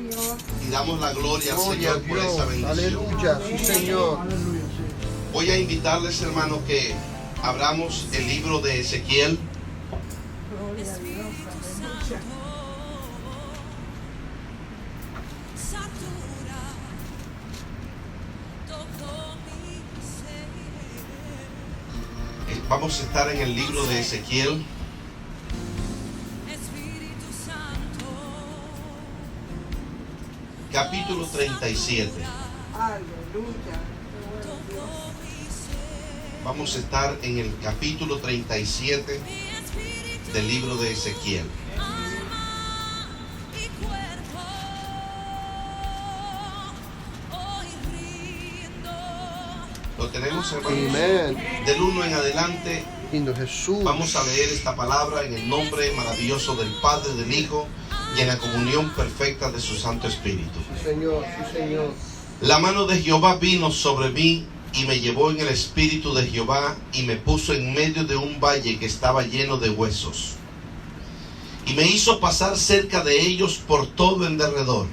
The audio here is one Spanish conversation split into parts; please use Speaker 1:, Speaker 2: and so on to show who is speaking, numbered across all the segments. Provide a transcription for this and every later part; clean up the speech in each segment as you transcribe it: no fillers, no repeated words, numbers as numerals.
Speaker 1: Y damos la gloria al Señor por esa bendición.
Speaker 2: Aleluya, sí, Señor.
Speaker 1: Voy a invitarles, hermanos, que abramos el libro de Ezequiel. Vamos a estar en el libro de Ezequiel. Capítulo 37.
Speaker 3: Aleluya.
Speaker 1: Vamos a estar en el capítulo 37 del libro de Ezequiel. Lo tenemos, hermanos.
Speaker 2: Amén.
Speaker 1: Del 1 en adelante.
Speaker 2: Lindo Jesús.
Speaker 1: Vamos a leer esta palabra en el nombre maravilloso del Padre, del Hijo y en la comunión perfecta de su Santo Espíritu.
Speaker 2: Sí, Señor, sí, Señor.
Speaker 1: La mano de Jehová vino sobre mí y me llevó en el espíritu de Jehová y me puso en medio de un valle que estaba lleno de huesos. Y me hizo pasar cerca de ellos por todo en derredor.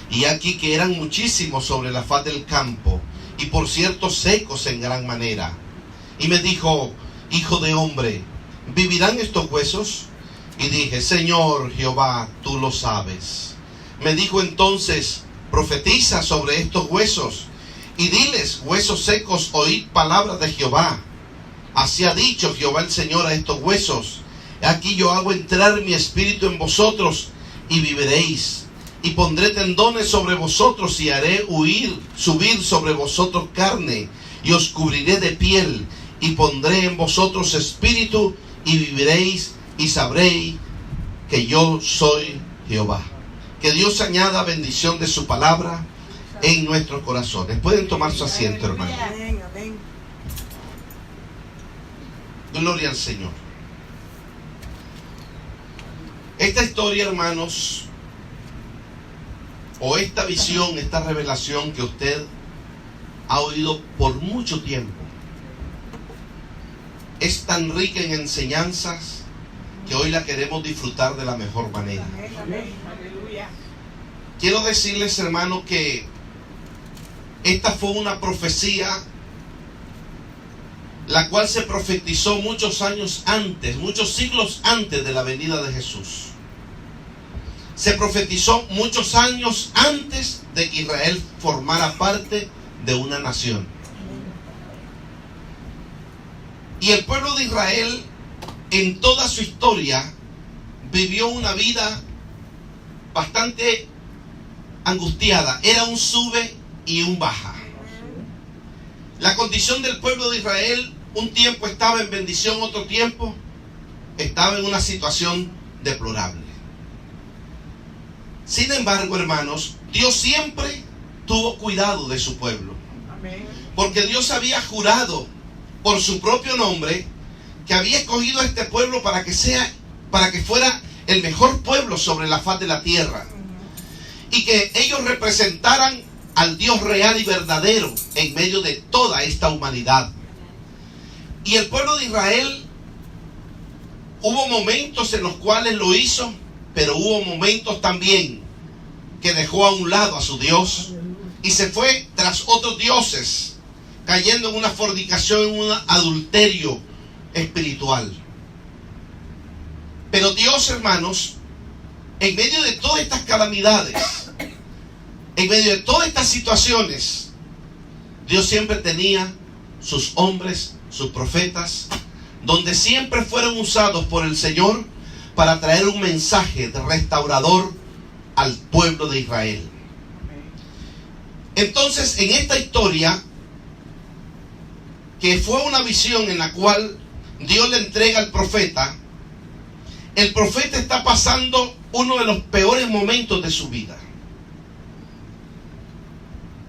Speaker 1: Y aquí que eran muchísimos sobre la faz del campo, y por cierto secos en gran manera. Y me dijo: Hijo de hombre, ¿vivirán estos huesos? Y dije: Señor Jehová, tú lo sabes. Me dijo entonces: profetiza sobre estos huesos, y diles: huesos secos, oíd palabras de Jehová. Así ha dicho Jehová el Señor a estos huesos: aquí yo hago entrar mi espíritu en vosotros, y viviréis. Y pondré tendones sobre vosotros, y haré subir sobre vosotros carne, y os cubriré de piel, y pondré en vosotros espíritu, y viviréis, y sabréis que yo soy Jehová. Que Dios añada bendición de su palabra en nuestros corazones. Pueden tomar su asiento, hermano.
Speaker 3: Amén, amén.
Speaker 1: Gloria al Señor. Esta historia, hermanos, o esta visión, esta revelación que usted ha oído por mucho tiempo, es tan rica en enseñanzas que hoy la queremos disfrutar de la mejor manera.
Speaker 3: Amén, amén. Aleluya.
Speaker 1: Quiero decirles, hermano, que esta fue una profecía la cual se profetizó muchos años antes, muchos siglos antes de la venida de Jesús. Se profetizó muchos años antes de que Israel formara parte de una nación. Y el pueblo de Israel, en toda su historia, vivió una vida bastante angustiada. Era un sube y un baja. La condición del pueblo de Israel, un tiempo estaba en bendición, otro tiempo estaba en una situación deplorable. Sin embargo, hermanos, Dios siempre tuvo cuidado de su pueblo.
Speaker 3: Amén.
Speaker 1: Porque Dios había jurado por su propio nombre que había escogido a este pueblo para que fuera el mejor pueblo sobre la faz de la tierra. Y que ellos representaran al Dios real y verdadero en medio de toda esta humanidad. Y el pueblo de Israel, hubo momentos en los cuales lo hizo, pero hubo momentos también que dejó a un lado a su Dios y se fue tras otros dioses, cayendo en una fornicación, en un adulterio espiritual. Pero Dios, hermanos, en medio de todas estas calamidades, en medio de todas estas situaciones, Dios siempre tenía sus hombres, sus profetas, donde siempre fueron usados por el Señor para traer un mensaje de restaurador al pueblo de Israel. Entonces, en esta historia, que fue una visión en la cual Dios le entrega al profeta, el profeta está pasando uno de los peores momentos de su vida.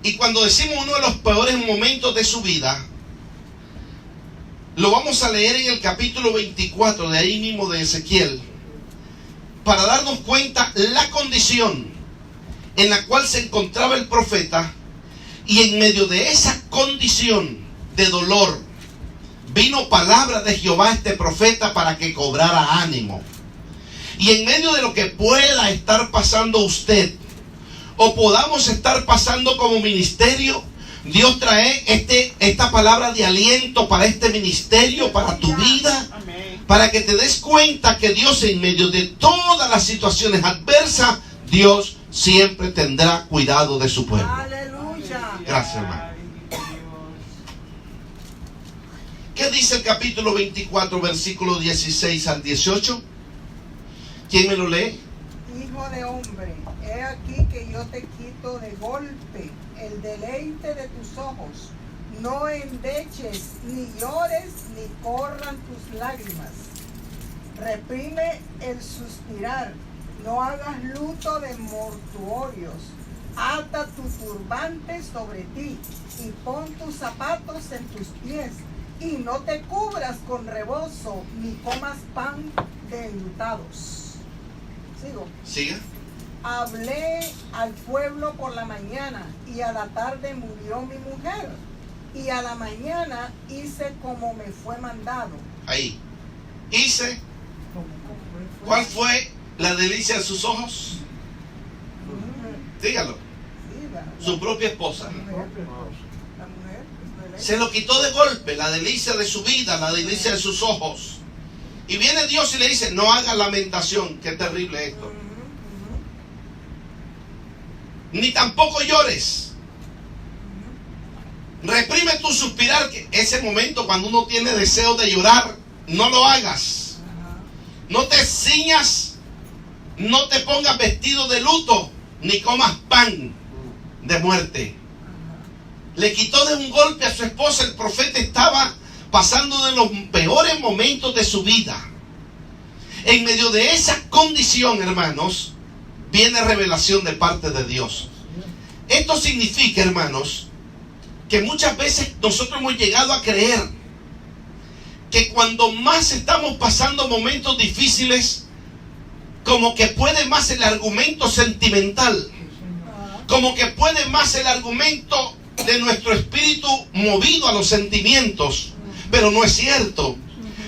Speaker 1: Y cuando decimos uno de los peores momentos de su vida, lo vamos a leer en el capítulo 24 de ahí mismo de Ezequiel, para darnos cuenta la condición en la cual se encontraba el profeta. Y en medio de esa condición de dolor, vino palabra de Jehová a este profeta para que cobrara ánimo. Y en medio de lo que pueda estar pasando usted, o podamos estar pasando como ministerio, Dios trae esta palabra de aliento para este ministerio, para tu vida,
Speaker 3: Amén.
Speaker 1: para que te des cuenta que Dios, en medio de todas las situaciones adversas, Dios siempre tendrá cuidado de su pueblo.
Speaker 3: Aleluya.
Speaker 1: Gracias, hermano. ¿Qué dice el capítulo 24, versículo 16 al 18? ¿Quién me lo lee?
Speaker 3: Hijo de hombre, he aquí que yo te quito de golpe el deleite de tus ojos. No endeches, ni llores, ni corran tus lágrimas. Reprime el suspirar, no hagas luto de mortuorios. Ata tu turbante sobre ti y pon tus zapatos en tus pies. Y no te cubras con rebozo, ni comas pan de enlutados. Sigo.
Speaker 1: Siga.
Speaker 3: Hablé al pueblo por la mañana, y a la tarde murió mi mujer. Y a la mañana hice como me fue mandado.
Speaker 1: Ahí. Hice. ¿Cuál fue la delicia de sus ojos? Dígalo.
Speaker 3: Sí,
Speaker 1: Su propia esposa.
Speaker 3: la mujer.
Speaker 1: Se lo quitó de golpe, la delicia de su vida, la delicia de sus ojos. Y viene Dios y le dice, no hagas lamentación. Qué terrible esto. Ni tampoco llores. Reprime tu suspirar, que ese momento cuando uno tiene deseo de llorar, no lo hagas. No te ciñas, no te pongas vestido de luto, ni comas pan de muerte. Le quitó de un golpe a su esposa. El profeta estaba pasando de los peores momentos de su vida. En medio de esa condición, hermanos, viene revelación de parte de Dios. Esto significa, hermanos, que muchas veces nosotros hemos llegado a creer que cuando más estamos pasando momentos difíciles, como que puede más el argumento sentimental, como que puede más el argumento de nuestro espíritu movido a los sentimientos. Pero no es cierto,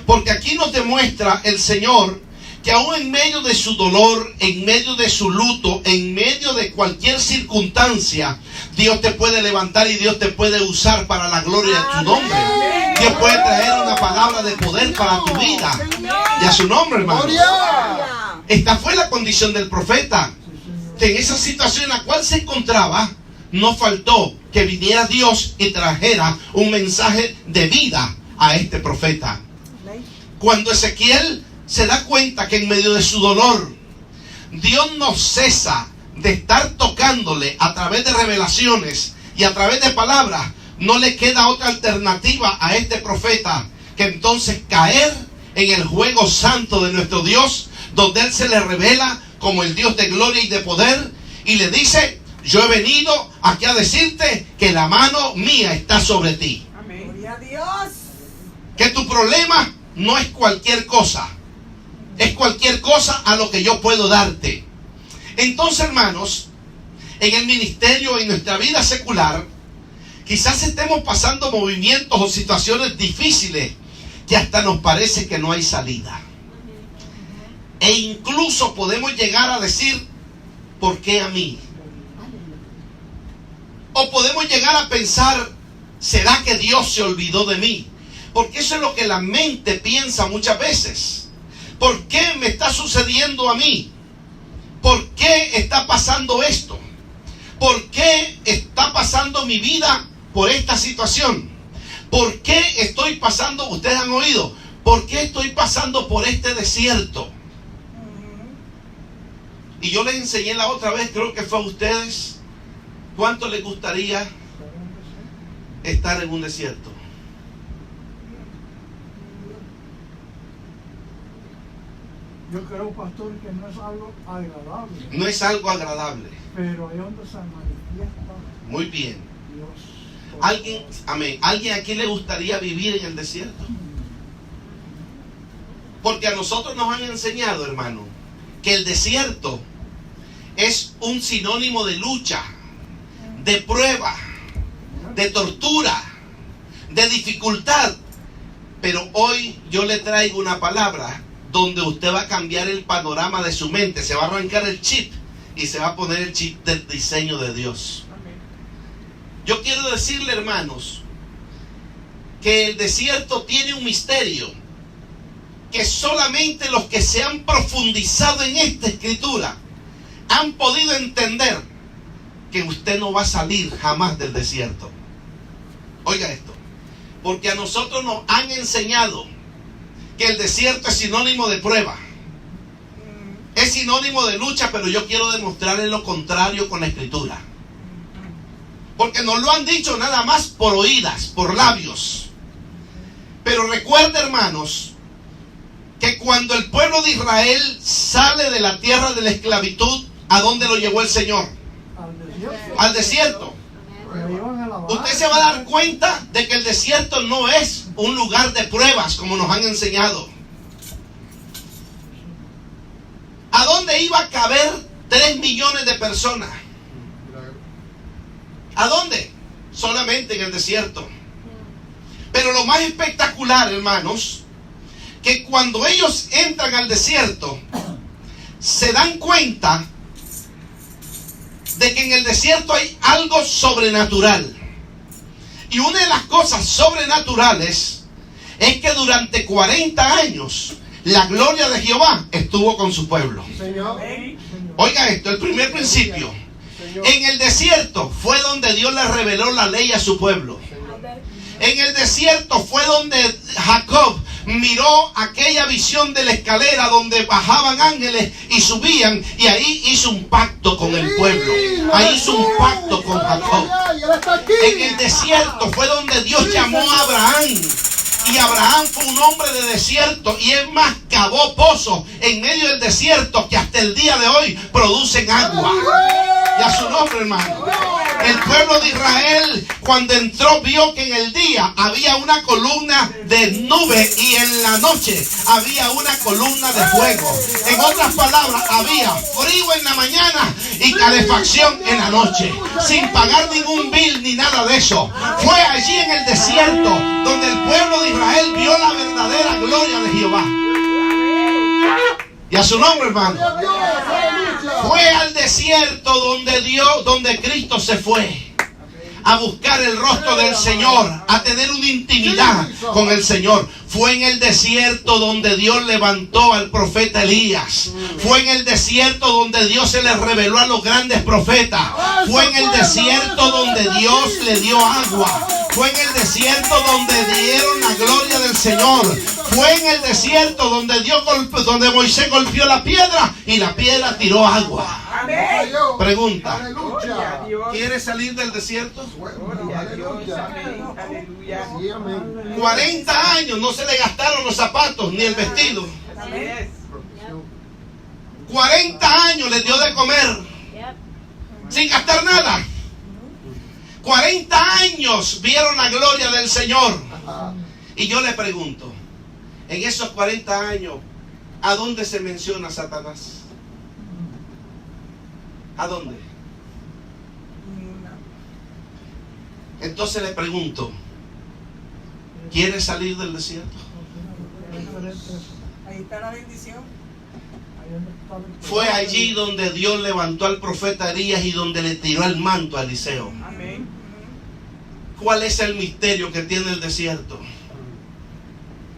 Speaker 1: porque aquí nos demuestra el Señor que aún en medio de su dolor, en medio de su luto, en medio de cualquier circunstancia, Dios te puede levantar y Dios te puede usar para la gloria de su nombre. Dios puede traer una palabra de poder para tu vida y a su nombre, hermano. Esta fue la condición del profeta, que en esa situación en la cual se encontraba, no faltó que viniera Dios y trajera un mensaje de vida a este profeta. Cuando Ezequiel se da cuenta que en medio de su dolor, Dios no cesa de estar tocándole a través de revelaciones y a través de palabras, no le queda otra alternativa a este profeta que entonces caer en el juego santo de nuestro Dios, donde Él se le revela como el Dios de gloria y de poder, y le dice: yo he venido aquí a decirte que la mano mía está sobre ti.
Speaker 3: Amén. Gloria a Dios.
Speaker 1: Que tu problema no es cualquier cosa, es cualquier cosa a lo que yo puedo darte. Entonces, hermanos, en el ministerio, en nuestra vida secular, quizás estemos pasando movimientos o situaciones difíciles que hasta nos parece que no hay salida. E incluso podemos llegar a decir: ¿por qué a mí? O podemos llegar a pensar: ¿será que Dios se olvidó de mí? Porque eso es lo que la mente piensa muchas veces. ¿Por qué me está sucediendo a mí? ¿Por qué está pasando esto? ¿Por qué está pasando mi vida por esta situación? ¿Por qué estoy pasando? Ustedes han oído, ¿por qué estoy pasando por este desierto? Y yo les enseñé la otra vez, creo que fue a ustedes, ¿cuánto les gustaría estar en un desierto?
Speaker 4: Yo creo, pastor, que no es algo agradable.
Speaker 1: No es algo agradable.
Speaker 4: Pero es donde se manifiesta
Speaker 1: Muy bien.
Speaker 4: Dios.
Speaker 1: ¿Alguien, amén, ¿alguien aquí le gustaría vivir en el desierto? Porque a nosotros nos han enseñado, hermano, que el desierto es un sinónimo de lucha, de prueba, de tortura, de dificultad. Pero hoy yo le traigo una palabra donde usted va a cambiar el panorama de su mente, se va a arrancar el chip y se va a poner el chip del diseño de Dios. Yo quiero decirle, hermanos, que el desierto tiene un misterio que solamente los que se han profundizado en esta escritura han podido entender, que usted no va a salir jamás del desierto. Oiga esto, porque a nosotros nos han enseñado que el desierto es sinónimo de prueba, es sinónimo de lucha, pero yo quiero demostrarle lo contrario con la escritura, porque nos lo han dicho nada más por oídas, por labios. Pero recuerda, hermanos, que cuando el pueblo de Israel sale de la tierra de la esclavitud, ¿a dónde lo llevó el Señor? Al desierto. Usted se va a dar cuenta de que el desierto no es un lugar de pruebas como nos han enseñado. ¿A dónde iba a caber 3 millones de personas? ¿A dónde? Solamente en el desierto. Pero lo más espectacular, hermanos, que cuando ellos entran al desierto, se dan cuenta de que en el desierto hay algo sobrenatural. Y una de las cosas sobrenaturales es que durante 40 años la gloria de Jehová estuvo con su pueblo.
Speaker 2: Señor.
Speaker 1: Oiga esto, el primer principio. En el desierto fue donde Dios le reveló la ley a su pueblo. En el desierto fue donde Jacob miró aquella visión de la escalera donde bajaban ángeles y subían, y ahí hizo un pacto con el pueblo. Ahí hizo un pacto con Jacob. En el desierto fue donde Dios llamó a Abraham. Y Abraham fue un hombre de desierto, y es más, cavó pozos en medio del desierto que hasta el día de hoy producen agua. Y a su nombre, hermano. El pueblo de Israel, cuando entró, vio que en el día había una columna de nube y en la noche había una columna de fuego. En otras palabras, había frío en la mañana y calefacción en la noche, sin pagar ningún bill ni nada de eso. Fue allí en el desierto donde el pueblo de Israel vio la verdadera gloria de Jehová. Y a su nombre, hermano. Fue al desierto donde Cristo se fue a buscar el rostro del Señor, a tener una intimidad con el Señor. Fue en el desierto donde Dios levantó al profeta Elías. Fue en el desierto donde Dios se le reveló a los grandes profetas. Fue en el desierto donde Dios le dio agua. Fue en el desierto donde dieron la gloria del Señor. Fue en el desierto donde Moisés golpeó la piedra y la piedra tiró agua. Pregunta: ¿quiere salir del desierto? 40 años no se le gastaron los zapatos ni el vestido. 40 años les dio de comer sin gastar nada. 40 años vieron la gloria del Señor. Y yo le pregunto, en esos 40 años, ¿a dónde se menciona Satanás? ¿A dónde? Entonces le pregunto, ¿quiere salir del desierto?
Speaker 3: Ahí está la bendición.
Speaker 1: Fue allí donde Dios levantó al profeta Elías y donde le tiró el manto a Eliseo.
Speaker 3: Amén.
Speaker 1: ¿Cuál es el misterio que tiene el desierto?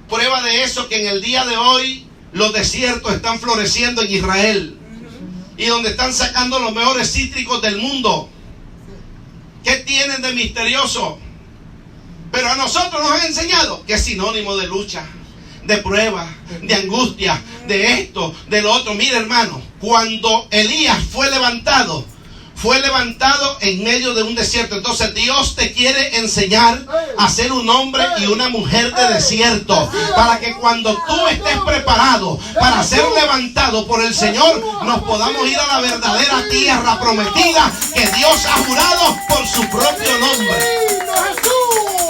Speaker 1: Prueba de eso que en el día de hoy los desiertos están floreciendo en Israel y donde están sacando los mejores cítricos del mundo. ¿Qué tienen de misterioso? Pero a nosotros nos han enseñado que es sinónimo de lucha, de prueba, de angustia, de esto, de lo otro. Mire, hermano, cuando Elías fue levantado en medio de un desierto. Entonces Dios te quiere enseñar a ser un hombre y una mujer de desierto, para que cuando tú estés preparado para ser levantado por el Señor, nos podamos ir a la verdadera tierra prometida que Dios ha jurado por su propio nombre.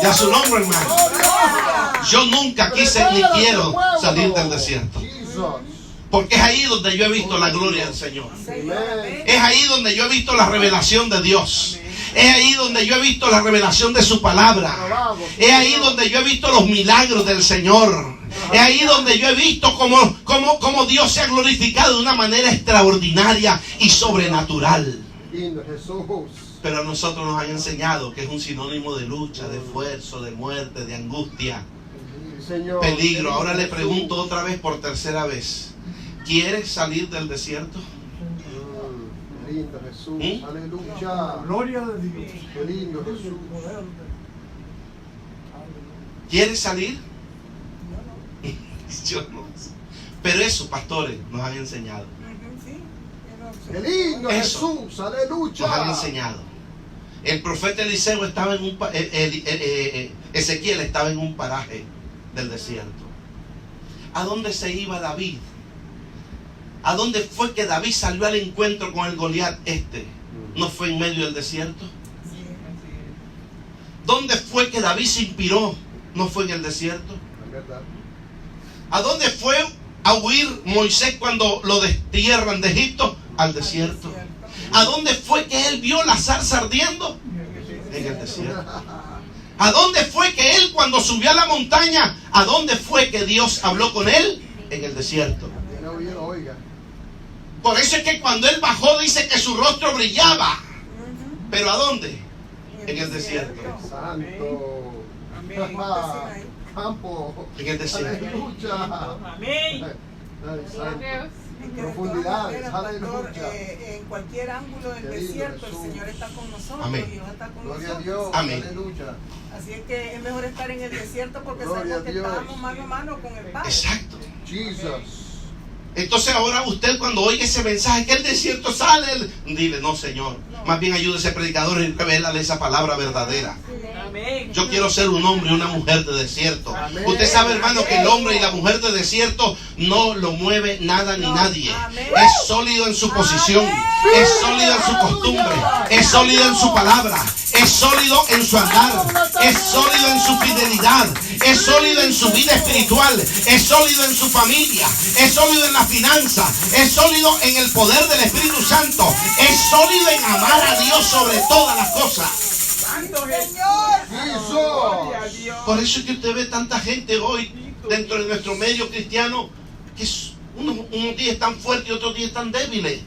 Speaker 1: Y a su nombre, hermano. Yo nunca quise ni quiero salir del desierto, porque es ahí donde yo he visto la gloria del Señor. Es ahí donde yo he visto la revelación de Dios. Es ahí donde yo he visto la revelación de su palabra. Es ahí donde yo he visto los milagros del Señor. Es ahí donde yo he visto cómo Dios se ha glorificado de una manera extraordinaria y sobrenatural.
Speaker 2: Lindo Jesús.
Speaker 1: Pero a nosotros nos han enseñado que es un sinónimo de lucha, de esfuerzo, de muerte, de angustia,
Speaker 2: Señor.
Speaker 1: peligro. Ahora le pregunto otra vez, por tercera vez: ¿quieres salir del desierto?
Speaker 2: Lindo Jesús.
Speaker 1: ¿Mm?
Speaker 2: Aleluya.
Speaker 4: Gloria de Dios.
Speaker 2: Qué lindo Jesús.
Speaker 1: ¿Quieres salir? Yo no. Pero eso, pastores, nos han enseñado.
Speaker 3: Sí,
Speaker 2: Qué lindo
Speaker 1: Eso.
Speaker 2: Jesús. Aleluya.
Speaker 1: Nos han enseñado. El profeta Eliseo estaba en un Ezequiel estaba en un paraje del desierto. ¿A dónde se iba David? ¿A dónde fue que David salió al encuentro con el Goliat este? ¿No fue en medio del desierto? ¿Dónde fue que David se inspiró? ¿No fue en el desierto?
Speaker 2: Es verdad.
Speaker 1: ¿A dónde fue a huir Moisés cuando lo destierran de Egipto? Al desierto. ¿A dónde fue que él vio la zarza ardiendo? En el desierto. ¿A dónde fue que él, cuando subió a la montaña, a dónde fue que Dios habló con él? En el desierto.
Speaker 2: Tiene oído, oiga.
Speaker 1: Por eso es que cuando él bajó dice que su rostro brillaba. ¿Pero a dónde? En el desierto.
Speaker 2: Santo. Campo.
Speaker 1: En el desierto.
Speaker 2: Aleluya.
Speaker 5: Amén.
Speaker 2: Ay, santo.
Speaker 3: Es que
Speaker 2: Profundidades,
Speaker 3: de todas maneras, pastor,
Speaker 2: aleluya.
Speaker 3: en cualquier ángulo del
Speaker 2: Qué lindo,
Speaker 3: desierto, el
Speaker 2: Jesús.
Speaker 3: Señor está con nosotros.
Speaker 1: Amén.
Speaker 3: Y Dios está con
Speaker 2: Gloria a
Speaker 3: nosotros.
Speaker 2: Dios.
Speaker 1: Amén.
Speaker 2: Aleluya.
Speaker 3: Así es que es mejor estar en el desierto porque
Speaker 2: Gloria
Speaker 3: sabemos
Speaker 2: a
Speaker 3: que
Speaker 2: Dios.
Speaker 3: estamos mano a mano con el Padre.
Speaker 1: Exacto.
Speaker 2: Jesus.
Speaker 1: Entonces ahora usted, cuando oye ese mensaje que el desierto sale, dile: no, Señor, más bien ayude a ese predicador y revélale esa palabra verdadera.
Speaker 5: Amén.
Speaker 1: Yo quiero ser un hombre y una mujer de desierto.
Speaker 2: Amén.
Speaker 1: Usted sabe, hermano, que el hombre y la mujer de desierto no lo mueve nada ni
Speaker 3: No.
Speaker 1: nadie.
Speaker 3: Amén.
Speaker 1: Es sólido en su posición, es sólido en su costumbre, es sólido en su palabra, es sólido en su andar, es sólido en su fidelidad, es sólido en su vida espiritual, es sólido en su familia, es sólido en la finanza, es sólido en el poder del Espíritu Santo, es sólido en amar a Dios sobre todas las cosas.
Speaker 5: Santo Jesús. Gloria a
Speaker 2: Jesus.
Speaker 5: Dios.
Speaker 1: Por eso es que usted ve tanta gente hoy dentro de nuestro medio cristiano que unos días están fuertes y otros días están débiles.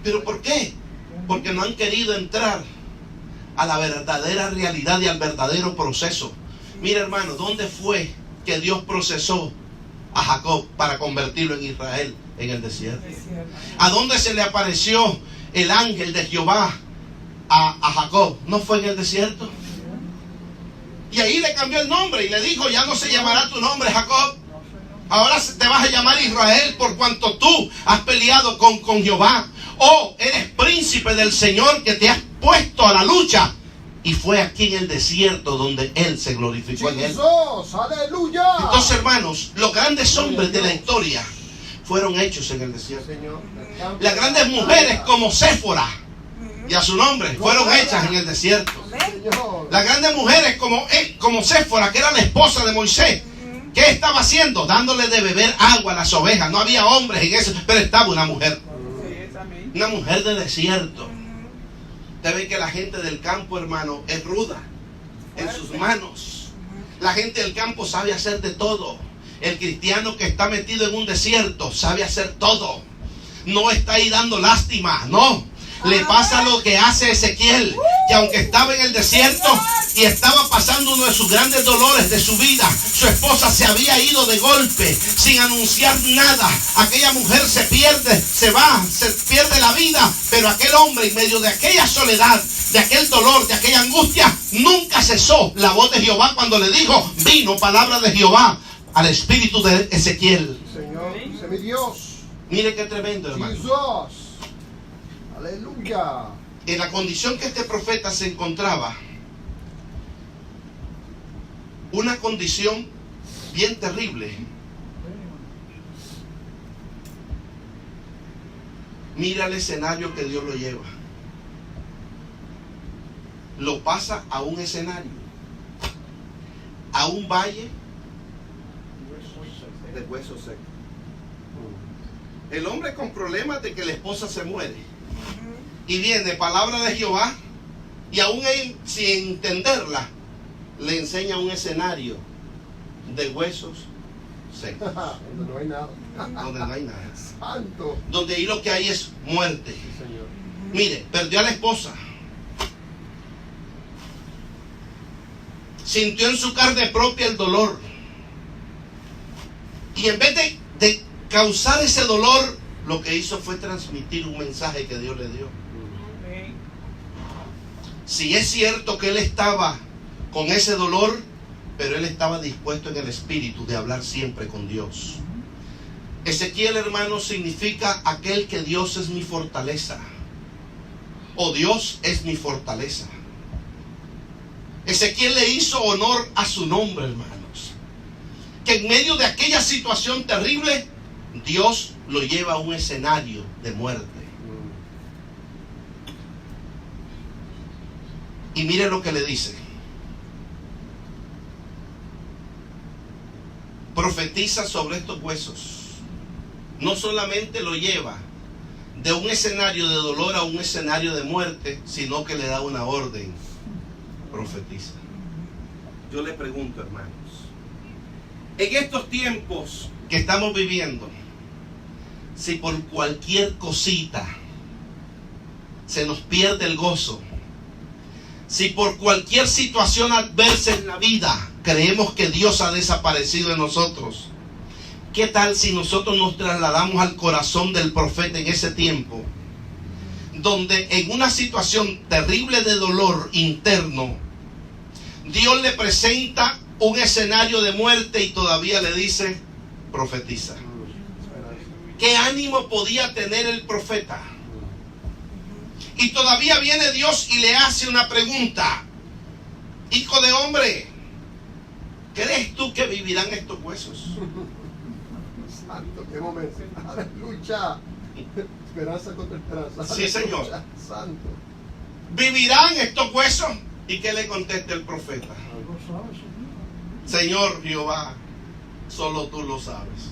Speaker 1: ¿Pero por qué? Porque no han querido entrar a la verdadera realidad y al verdadero proceso. Mira, hermano, ¿dónde fue que Dios procesó a Jacob para convertirlo en Israel? En el desierto. ¿A dónde se le apareció el ángel de Jehová a Jacob? ¿No fue en el desierto? Y ahí le cambió el nombre y le dijo: ya no se llamará tu nombre Jacob, ahora te vas a llamar Israel, por cuanto tú has peleado con Jehová. Oh, eres príncipe del Señor, que te has puesto a la lucha. Y fue aquí en el desierto donde Él se glorificó en él.
Speaker 2: Jesus. Aleluya.
Speaker 1: Entonces, hermanos, los grandes hombres de la historia fueron hechos en el desierto.
Speaker 2: Señor.
Speaker 1: Las grandes mujeres como Séfora, y a su nombre, fueron hechas en el desierto.
Speaker 2: Señor.
Speaker 1: Las grandes mujeres como Séfora, que era la esposa de Moisés, ¿qué estaba haciendo? Dándole de beber agua a las ovejas. No había hombres en eso, pero estaba una mujer.
Speaker 5: Sí, es amén.
Speaker 1: Una mujer de desierto. Usted ve que la gente del campo, hermano, es ruda en sus manos. La gente del campo sabe hacer de todo. El cristiano que está metido en un desierto sabe hacer todo. No está ahí dando lástima, no. Le pasa lo que hace Ezequiel, que aunque estaba en el desierto y estaba pasando uno de sus grandes dolores de su vida, su esposa se había ido de golpe, sin anunciar nada. Aquella mujer se pierde, se va, se pierde la vida, pero aquel hombre, en medio de aquella soledad, de aquel dolor, de aquella angustia, nunca cesó la voz de Jehová cuando le dijo: vino palabra de Jehová al espíritu de Ezequiel.
Speaker 2: Señor. Dice mi Dios.
Speaker 1: Mire qué tremendo, hermano.
Speaker 2: Jesus. Aleluya.
Speaker 1: En la condición que este profeta se encontraba, una condición bien terrible. Mira el escenario que Dios lo lleva. Lo pasa a un escenario, a un valle de huesos secos. El hombre con problemas de que la esposa se muere. Y viene palabra de Jehová Y aún sin entenderla, le enseña un escenario de huesos secos.
Speaker 2: Donde no hay nada.
Speaker 1: Donde no hay nada.
Speaker 2: Santo.
Speaker 1: Donde ahí lo que hay es muerte.
Speaker 2: Sí, Señor.
Speaker 1: Mire, perdió a la esposa. Sintió en su carne propia el dolor. Y en vez de causar ese dolor, lo que hizo fue transmitir un mensaje que Dios le dio.
Speaker 5: Amén.
Speaker 1: Si es cierto que él estaba con ese dolor, pero él estaba dispuesto en el espíritu de hablar siempre con Dios. Ezequiel, hermano, significa aquel que Dios es mi fortaleza. O Dios es mi fortaleza. Ezequiel le hizo honor a su nombre, hermanos. Que en medio de aquella situación terrible, Dios lo lleva a un escenario de muerte. Y mire lo que le dice. Profetiza sobre estos huesos. No solamente lo lleva de un escenario de dolor a un escenario de muerte, sino que le da una orden. Profetiza. Yo le pregunto, hermanos, en estos tiempos que estamos viviendo, si por cualquier cosita se nos pierde el gozo, si por cualquier situación adversa en la vida creemos que Dios ha desaparecido de nosotros, ¿qué tal si nosotros nos trasladamos al corazón del profeta en ese tiempo? Donde en una situación terrible de dolor interno, Dios le presenta un escenario de muerte y todavía le dice, profetiza. ¿Qué ánimo podía tener el profeta? Y todavía viene Dios y le hace una pregunta. Hijo de hombre, ¿crees tú que vivirán estos huesos?
Speaker 2: Santo, qué momento. Aleluya. Esperanza contra esperanza.
Speaker 1: Sí, Señor.
Speaker 2: Aleluya. Santo.
Speaker 1: ¿Vivirán estos huesos? ¿Y qué le contesta el profeta?
Speaker 4: Algo sabe, Señor.
Speaker 1: Señor Jehová, solo tú lo sabes.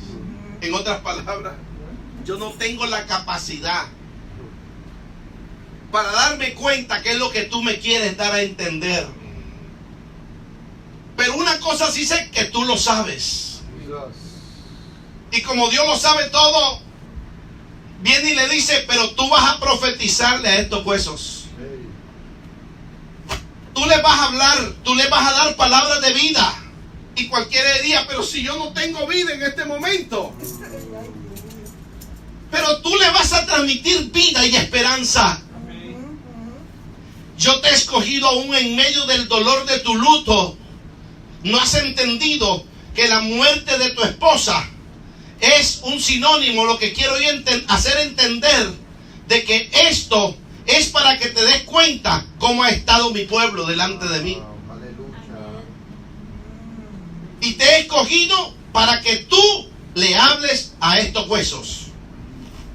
Speaker 1: En otras palabras, yo no tengo la capacidad para darme cuenta qué es lo que tú me quieres dar a entender. Pero una cosa sí sé, que tú lo sabes. Y como Dios lo sabe todo, viene y le dice, pero tú vas a profetizarle a estos huesos. Tú les vas a hablar, tú les vas a dar palabras de vida. Y cualquiera diría, pero si yo no tengo vida en este momento. Pero tú le vas a transmitir vida y esperanza. Yo te he escogido aún en medio del dolor de tu luto. ¿No has entendido que la muerte de tu esposa es un sinónimo? Lo que quiero hacer entender de que esto es para que te des cuenta cómo ha estado mi pueblo delante de mí.
Speaker 2: Aleluya.
Speaker 1: Y te he escogido para que tú le hables a estos huesos.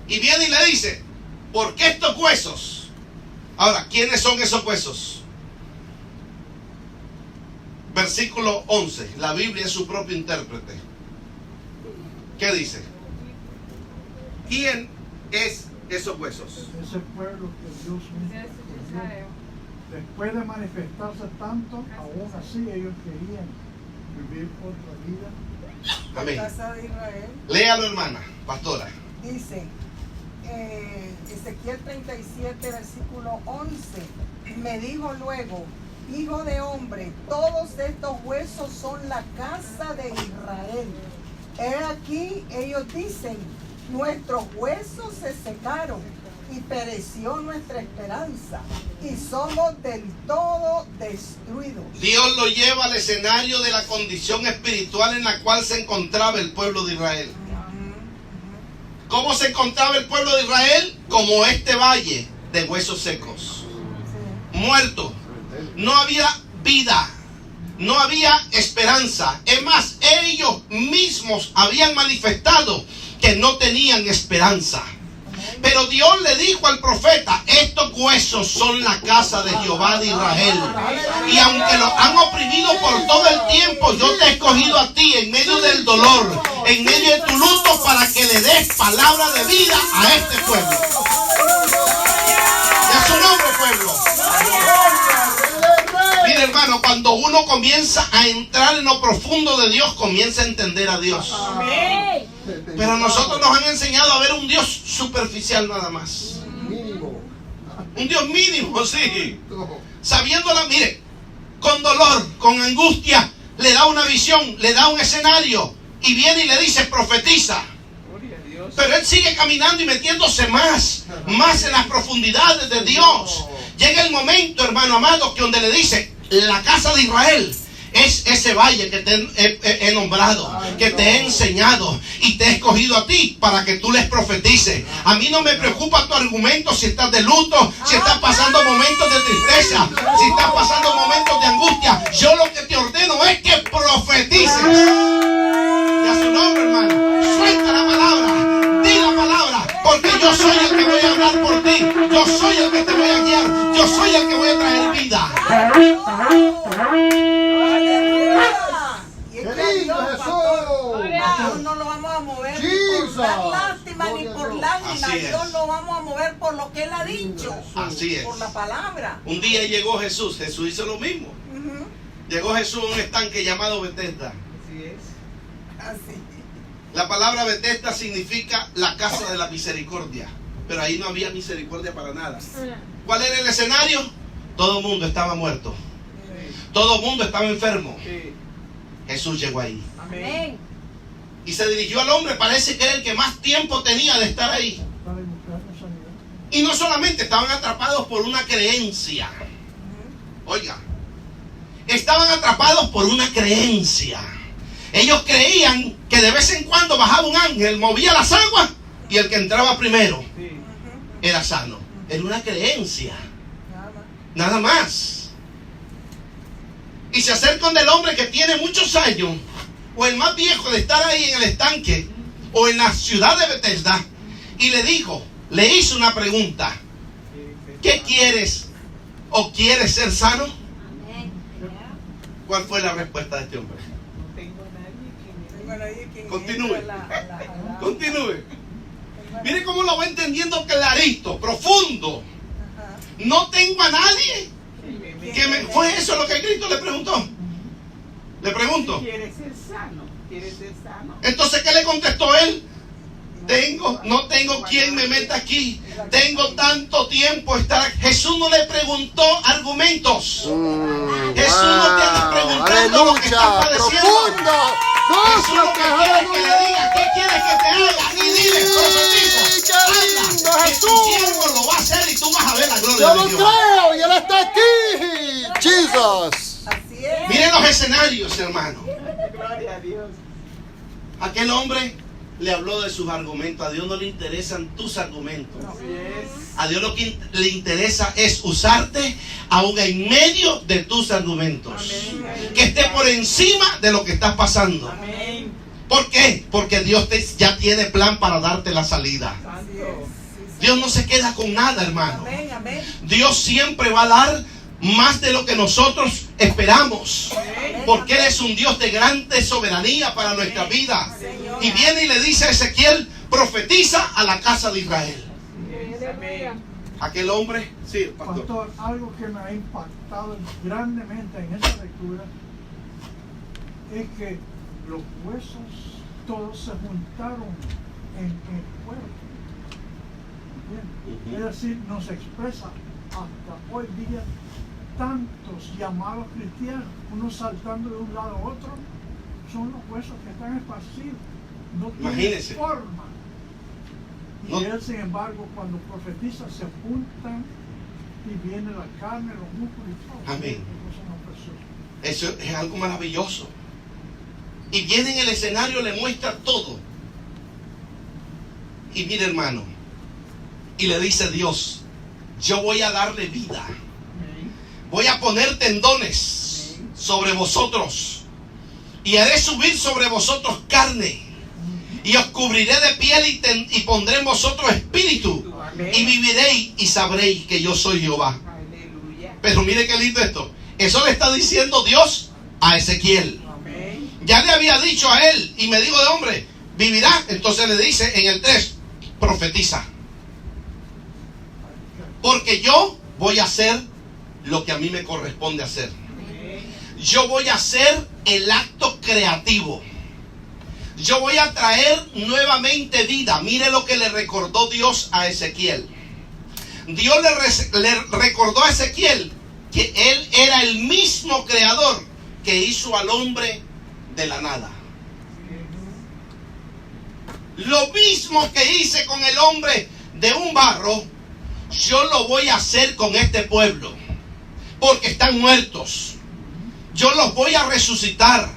Speaker 1: Y viene y le dice, ¿por qué estos huesos? Ahora, ¿quiénes son esos huesos? Versículo 11. La Biblia es su propio intérprete. ¿Qué dice? ¿Quién es esos huesos?
Speaker 4: Ese pueblo que Dios mismo escogió. Después de manifestarse tanto, aún así ellos querían vivir otra vida.
Speaker 1: Amén.
Speaker 3: Casa de Israel.
Speaker 1: Léalo, hermana, pastora.
Speaker 3: Dice Ezequiel 37, versículo 11. Me dijo luego, hijo de hombre, todos estos huesos son la casa de Israel. He aquí, ellos dicen, nuestros huesos se secaron y pereció nuestra esperanza y somos del todo destruidos.
Speaker 1: Dios lo lleva al escenario de la condición espiritual en la cual se encontraba el pueblo de Israel. ¿Cómo se encontraba el pueblo de Israel? Como este valle de huesos secos, muerto. No había vida, no había esperanza. Es más, ellos mismos habían manifestado que no tenían esperanza. Pero Dios le dijo al profeta, estos huesos son la casa de Jehová de Israel. Y aunque los han oprimido por todo el tiempo, yo te he escogido a ti en medio del dolor, en medio de tu luto, para que le des palabra de vida a este pueblo. Y a su nombre, pueblo. cuando uno comienza a entrar en lo profundo de Dios, comienza a entender a Dios.
Speaker 5: Amén.
Speaker 1: Pero nosotros nos han enseñado a ver un Dios superficial nada más.
Speaker 2: Mínimo.
Speaker 1: Un Dios mínimo, sí. Sabiéndola, mire, con dolor, con angustia, le da una visión, le da un escenario y viene y le dice, profetiza.
Speaker 5: Gloria a Dios.
Speaker 1: Pero él sigue caminando y metiéndose más en las profundidades de Dios. Llega el momento, hermano amado, que donde le dice, la casa de Israel es ese valle que te he nombrado, que te he enseñado y te he escogido a ti para que tú les profetices. A mí no me preocupa tu argumento si estás de luto, si estás pasando momentos de tristeza, si estás pasando momentos de angustia. Yo lo que te ordeno es que profetices. Y a su nombre, hermano, suelta la palabra, di la palabra, porque yo soy el que voy a hablar por ti. Yo soy el que te voy a guiar. Yo soy el que voy a traer vida.
Speaker 3: Y es
Speaker 2: ¡Qué
Speaker 3: que
Speaker 2: lindo,
Speaker 3: Dios,
Speaker 2: Jesús!
Speaker 3: pastor, Dios no lo vamos a mover ni por dar
Speaker 2: Jesus.
Speaker 3: lástima ni
Speaker 2: Gloria a
Speaker 3: por
Speaker 2: Dios.
Speaker 3: lágrimas.
Speaker 1: Así es.
Speaker 3: Dios lo vamos a mover por lo que Él ha dicho.
Speaker 1: Así es.
Speaker 3: Por la palabra.
Speaker 1: Un día llegó Jesús. Jesús hizo lo mismo.
Speaker 3: Ujú.
Speaker 1: Llegó Jesús a un estanque llamado Betesda.
Speaker 5: Así es.
Speaker 3: Así.
Speaker 1: La palabra Betesda significa la casa de la misericordia. Pero ahí no había misericordia para nada. ¿Cuál era el escenario? Todo el mundo estaba muerto. Todo el mundo estaba enfermo.
Speaker 5: Sí.
Speaker 1: Jesús llegó ahí.
Speaker 5: Amén.
Speaker 1: Y se dirigió al hombre. Parece que era el que más tiempo tenía de estar ahí.
Speaker 4: Para buscar la sanidad.
Speaker 1: Y no solamente estaban atrapados por una creencia. Oiga. Estaban atrapados por una creencia. Ellos creían que de vez en cuando bajaba un ángel, movía las aguas y el que entraba primero
Speaker 5: Sí.
Speaker 1: era sano. Era una creencia.
Speaker 3: Nada.
Speaker 1: Nada más. Y se acercan del hombre que tiene muchos años, o el más viejo de estar ahí en el estanque, o en la ciudad de Betesda, y le dijo, le hizo una pregunta: ¿qué quieres? ¿O quieres ser sano? ¿Cuál fue la respuesta de este hombre?
Speaker 5: No tengo nadie que me
Speaker 3: Bueno, ahí quien
Speaker 1: Continúe.
Speaker 3: entra la-
Speaker 1: Continúe. Mire cómo lo va entendiendo clarito, profundo.
Speaker 3: Ajá.
Speaker 1: No tengo a nadie.
Speaker 5: me
Speaker 1: ¿Fue eso lo que Cristo le preguntó? Le pregunto.
Speaker 5: ¿Quieres ser sano? ¿Quieres ser sano?
Speaker 1: Entonces, ¿qué le contestó él? No tengo quien me meta aquí. Tengo tanto tiempo estar aquí. Jesús no le preguntó argumentos. Jesús no te anda preguntando lo que estás
Speaker 2: Aleluya,
Speaker 1: padeciendo.
Speaker 2: profundo.
Speaker 1: Jesús lo que quiere es que le
Speaker 2: aleluya.
Speaker 1: diga, ¿qué quieres que te haga? Y dile, profetiza,
Speaker 2: ¡Qué lindo,
Speaker 1: habla, que tu
Speaker 2: Jesús!
Speaker 1: siervo lo va a hacer y tú vas a ver la gloria
Speaker 2: Yo
Speaker 1: de
Speaker 2: lo
Speaker 1: Dios.
Speaker 2: creo y Él está aquí. Jesus.
Speaker 3: Así es.
Speaker 1: Miren los escenarios, hermano.
Speaker 5: Gloria a Dios.
Speaker 1: Aquel hombre le habló de sus argumentos. A Dios no le interesan tus argumentos.
Speaker 5: Así es.
Speaker 1: A Dios lo que le interesa es usarte aún en medio de tus argumentos.
Speaker 5: Amén.
Speaker 1: Que esté por encima de lo que estás pasando.
Speaker 5: Amén.
Speaker 1: ¿Por qué? Porque Dios ya tiene plan para darte la salida.
Speaker 3: Así es.
Speaker 5: Santo.
Speaker 3: Sí, sí.
Speaker 1: Dios no se queda con nada, hermano.
Speaker 3: Amén, amén.
Speaker 1: Dios siempre va a dar más de lo que nosotros esperamos. Porque Él es un Dios de grande soberanía para nuestra vida. Y viene y le dice a Ezequiel, profetiza a la casa de Israel.
Speaker 5: Amén.
Speaker 1: Aquel hombre, sí, pastor.
Speaker 4: Pastor, algo que me ha impactado grandemente en esa lectura es que los huesos todos se juntaron en el cuerpo. ¿Entiendes? Es decir, nos expresa hasta hoy día tantos llamados cristianos, unos saltando de un lado a otro, son los huesos que están esparcidos, no tienen
Speaker 1: Imagínese.
Speaker 4: forma. Y
Speaker 1: No.
Speaker 4: él, sin embargo, cuando profetiza, se juntan y viene la carne, los músculos y todo.
Speaker 1: Amén.
Speaker 4: Qué cosa más preciosa.
Speaker 1: Eso es algo maravilloso. Y viene en el escenario, le muestra todo. Y mire, hermano, y le dice Dios, yo voy a darle vida. Voy a poner tendones sobre vosotros. Y haré subir sobre vosotros carne. Y os cubriré de piel y pondré en vosotros espíritu.
Speaker 5: Amén.
Speaker 1: Y viviréis y sabréis que yo soy Jehová.
Speaker 5: Aleluya.
Speaker 1: Pero mire qué lindo esto. Eso le está diciendo Dios a Ezequiel.
Speaker 5: Amén.
Speaker 1: Ya le había dicho a él y me dijo de hombre, vivirá. Entonces le dice en el 3, profetiza. Porque yo voy a hacer lo que a mí me corresponde hacer. yo voy a hacer el acto creativo. Yo voy a traer nuevamente vida. Mire lo que le recordó Dios a Ezequiel. Dios le recordó a Ezequiel que él era el mismo creador que hizo al hombre de la nada. Lo mismo que hice con el hombre de un barro, yo lo voy a hacer con este pueblo, porque están muertos. Yo los voy a resucitar,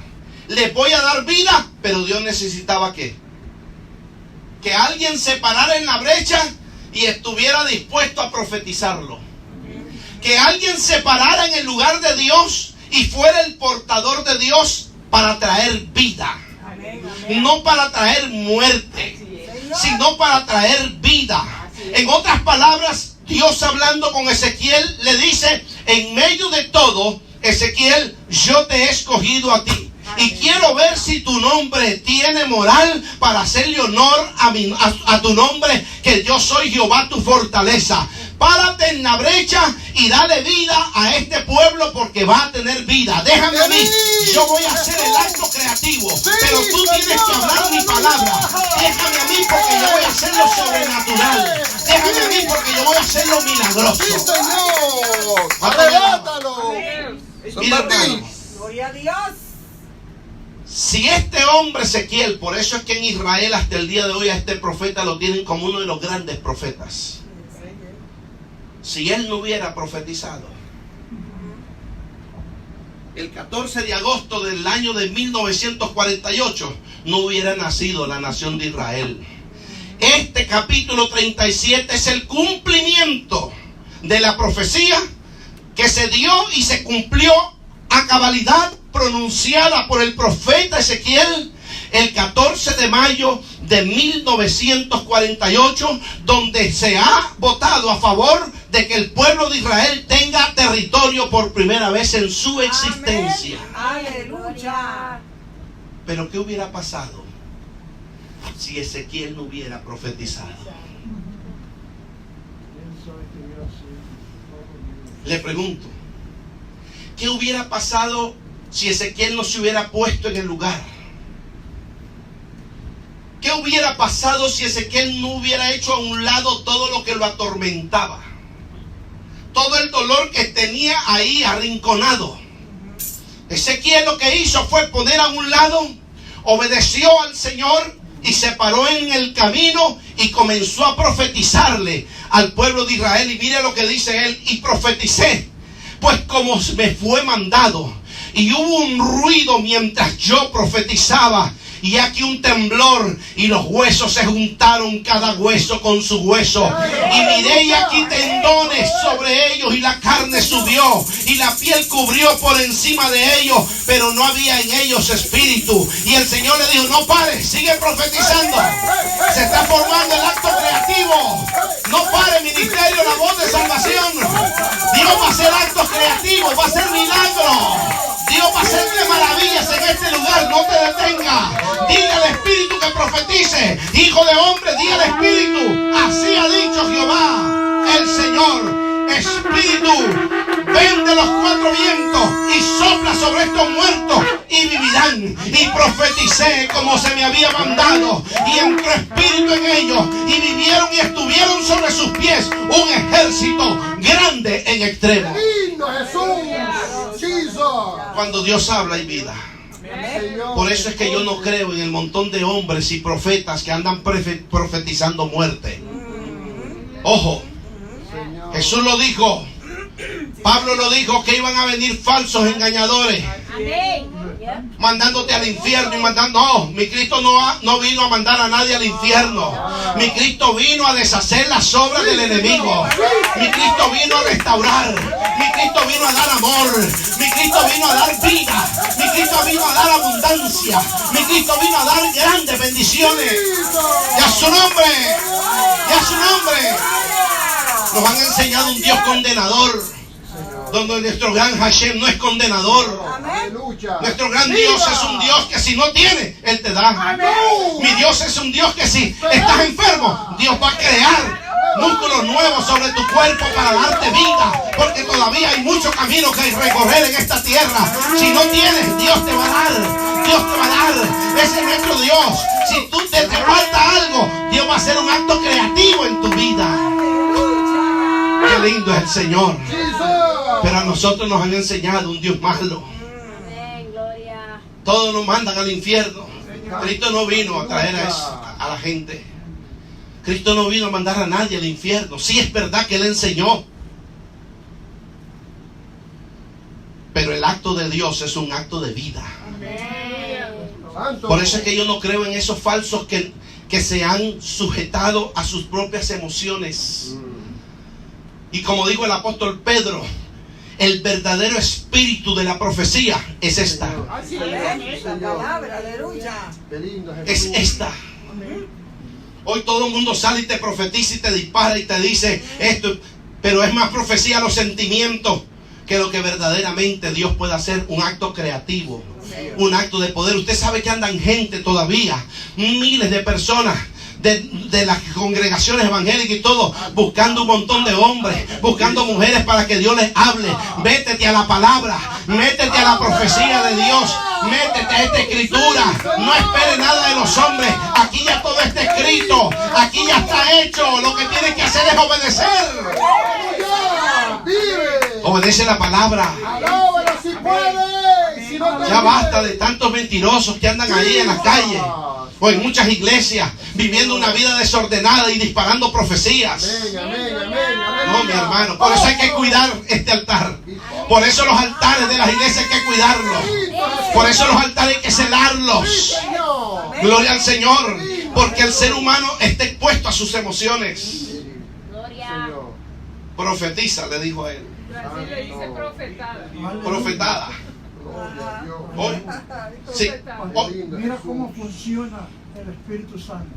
Speaker 1: les voy a dar vida. Pero Dios necesitaba que alguien se parara en la brecha y estuviera dispuesto a profetizarlo. Que alguien se parara en el lugar de Dios y fuera el portador de Dios para traer vida. No para traer muerte, sino para traer vida. En otras palabras, Dios hablando con Ezequiel le dice: en medio de todo, Ezequiel, yo te he escogido a ti. Y quiero ver si tu nombre tiene moral para hacerle honor a tu nombre, que yo soy Jehová tu fortaleza. Párate en la brecha y dale vida a este pueblo, porque va a tener vida. Déjame a mí, yo voy a hacer el acto creativo, pero tú tienes que hablar mi palabra. Déjame a mí, porque yo voy a hacer lo sobrenatural. Déjame a mí, porque yo voy a hacer lo milagroso.
Speaker 2: ¡Sí, Señor! ¡Arrebátalo!
Speaker 1: Mira, hermano,
Speaker 3: Gloria a Dios.
Speaker 1: si este hombre Ezequiel, por eso es que en Israel hasta el día de hoy a este profeta lo tienen como uno de los grandes profetas. Si él no hubiera profetizado, el 14 de agosto del año de 1948 no hubiera nacido la nación de Israel. Este capítulo 37 es el cumplimiento de la profecía que se dio y se cumplió a cabalidad, pronunciada por el profeta Ezequiel el 14 de mayo de 1948, donde se ha votado a favor de que el pueblo de Israel tenga territorio por primera vez en su existencia.
Speaker 3: Aleluya.
Speaker 1: Pero ¿qué hubiera pasado si Ezequiel no hubiera profetizado? Le pregunto, ¿qué hubiera pasado si Ezequiel no se hubiera puesto en el lugar? ¿Qué hubiera pasado si Ezequiel no hubiera hecho a un lado todo lo que lo atormentaba? Todo el dolor que tenía ahí arrinconado. Ezequiel lo que hizo fue poner a un lado, obedeció al Señor y se paró en el camino y comenzó a profetizarle al pueblo de Israel. Y mire lo que dice él: y profeticé, pues como me fue mandado. Y hubo un ruido mientras yo profetizaba, y aquí un temblor, y los huesos se juntaron cada hueso con su hueso. Y miré, y aquí tendones sobre ellos, y la carne subió, y la piel cubrió por encima de ellos, pero no había en ellos espíritu. Y el Señor le dijo: no pares, sigue profetizando. Se está formando el acto creativo. No pare, ministerio, la voz de salvación. Dios va a hacer actos creativos, va a hacer milagros. Dios va a hacerte maravillas en este lugar. No te detengas. Dile al Espíritu que profetice. Hijo de hombre, dile al Espíritu: así ha dicho Jehová el Señor. Espíritu, ven de los cuatro vientos y sopla sobre estos muertos y vivirán. Y profeticé como se me había mandado, y entró espíritu en ellos, y vivieron y estuvieron sobre sus pies un ejército grande en extremo.
Speaker 2: ¡Lindo Jesús! ¡Jesus!
Speaker 1: Cuando Dios habla hay vida.
Speaker 2: Señor.
Speaker 1: Por eso es que yo no creo en el montón de hombres y profetas que andan profetizando muerte. Ojo,
Speaker 2: Señor.
Speaker 1: Jesús lo dijo, Pablo lo dijo, que iban a venir falsos engañadores, mandándote al infierno y mandando. No, mi Cristo no vino a mandar a nadie al infierno. Mi Cristo vino a deshacer las obras del enemigo. Mi Cristo vino a restaurar. Mi Cristo vino a dar amor. Mi Cristo vino a dar vida. Mi Cristo vino a dar abundancia. Mi Cristo vino a dar grandes bendiciones. Y a su nombre, y a su nombre. Nos han enseñado un Dios condenador, donde nuestro gran Hashem no es condenador.
Speaker 2: Aleluya.
Speaker 1: Nuestro gran Dios es un Dios que si no tiene, Él te da. Mi Dios es un Dios que si estás enfermo, Dios va a crear músculos nuevos sobre tu cuerpo para darte vida, porque todavía hay mucho camino que recorrer en esta tierra. Si no tienes, Dios te va a dar. Dios te va a dar. Ese es nuestro Dios. Si tú te falta algo, Dios va a hacer un acto creativo en tu vida. Qué lindo es el Señor. Pero a nosotros nos han enseñado un Dios malo. Todos nos mandan al infierno. Cristo no vino a traer a eso a la gente. Cristo no vino a mandar a nadie al infierno. Sí es verdad que Él enseñó, pero el acto de Dios es un acto de vida. Por eso es que yo no creo en esos falsos que se han sujetado a sus propias emociones. Y como dijo el apóstol Pedro, el verdadero espíritu de la profecía es esta.
Speaker 3: La palabra, aleluya.
Speaker 1: Es esta. Hoy todo el mundo sale y te profetiza y te dispara y te dice esto, pero es más profecía los sentimientos que lo que verdaderamente Dios puede hacer. Un acto creativo, un acto de poder. Usted sabe que andan gente todavía, miles de personas de las congregaciones evangélicas y todo, buscando un montón de hombres, buscando mujeres para que Dios les hable. Métete a la palabra, métete a la profecía de Dios, métete a esta escritura. No esperes nada de los hombres. Aquí ya todo está escrito, aquí ya está hecho. Lo que tienes que hacer es obedecer. Obedece la palabra. Ya basta de tantos mentirosos que andan ahí en las calles o en muchas iglesias viviendo una vida desordenada y disparando profecías. No, mi hermano, por eso hay que cuidar este altar. Por eso los altares de las iglesias hay que cuidarlos. Por eso los altares hay que celarlos. Gloria al Señor, porque el ser humano está expuesto a sus emociones. Profetiza, le dijo a él.
Speaker 5: Así le dice profetada.
Speaker 1: Profetada. Hoy, sí.
Speaker 4: Mira cómo funciona el Espíritu Santo.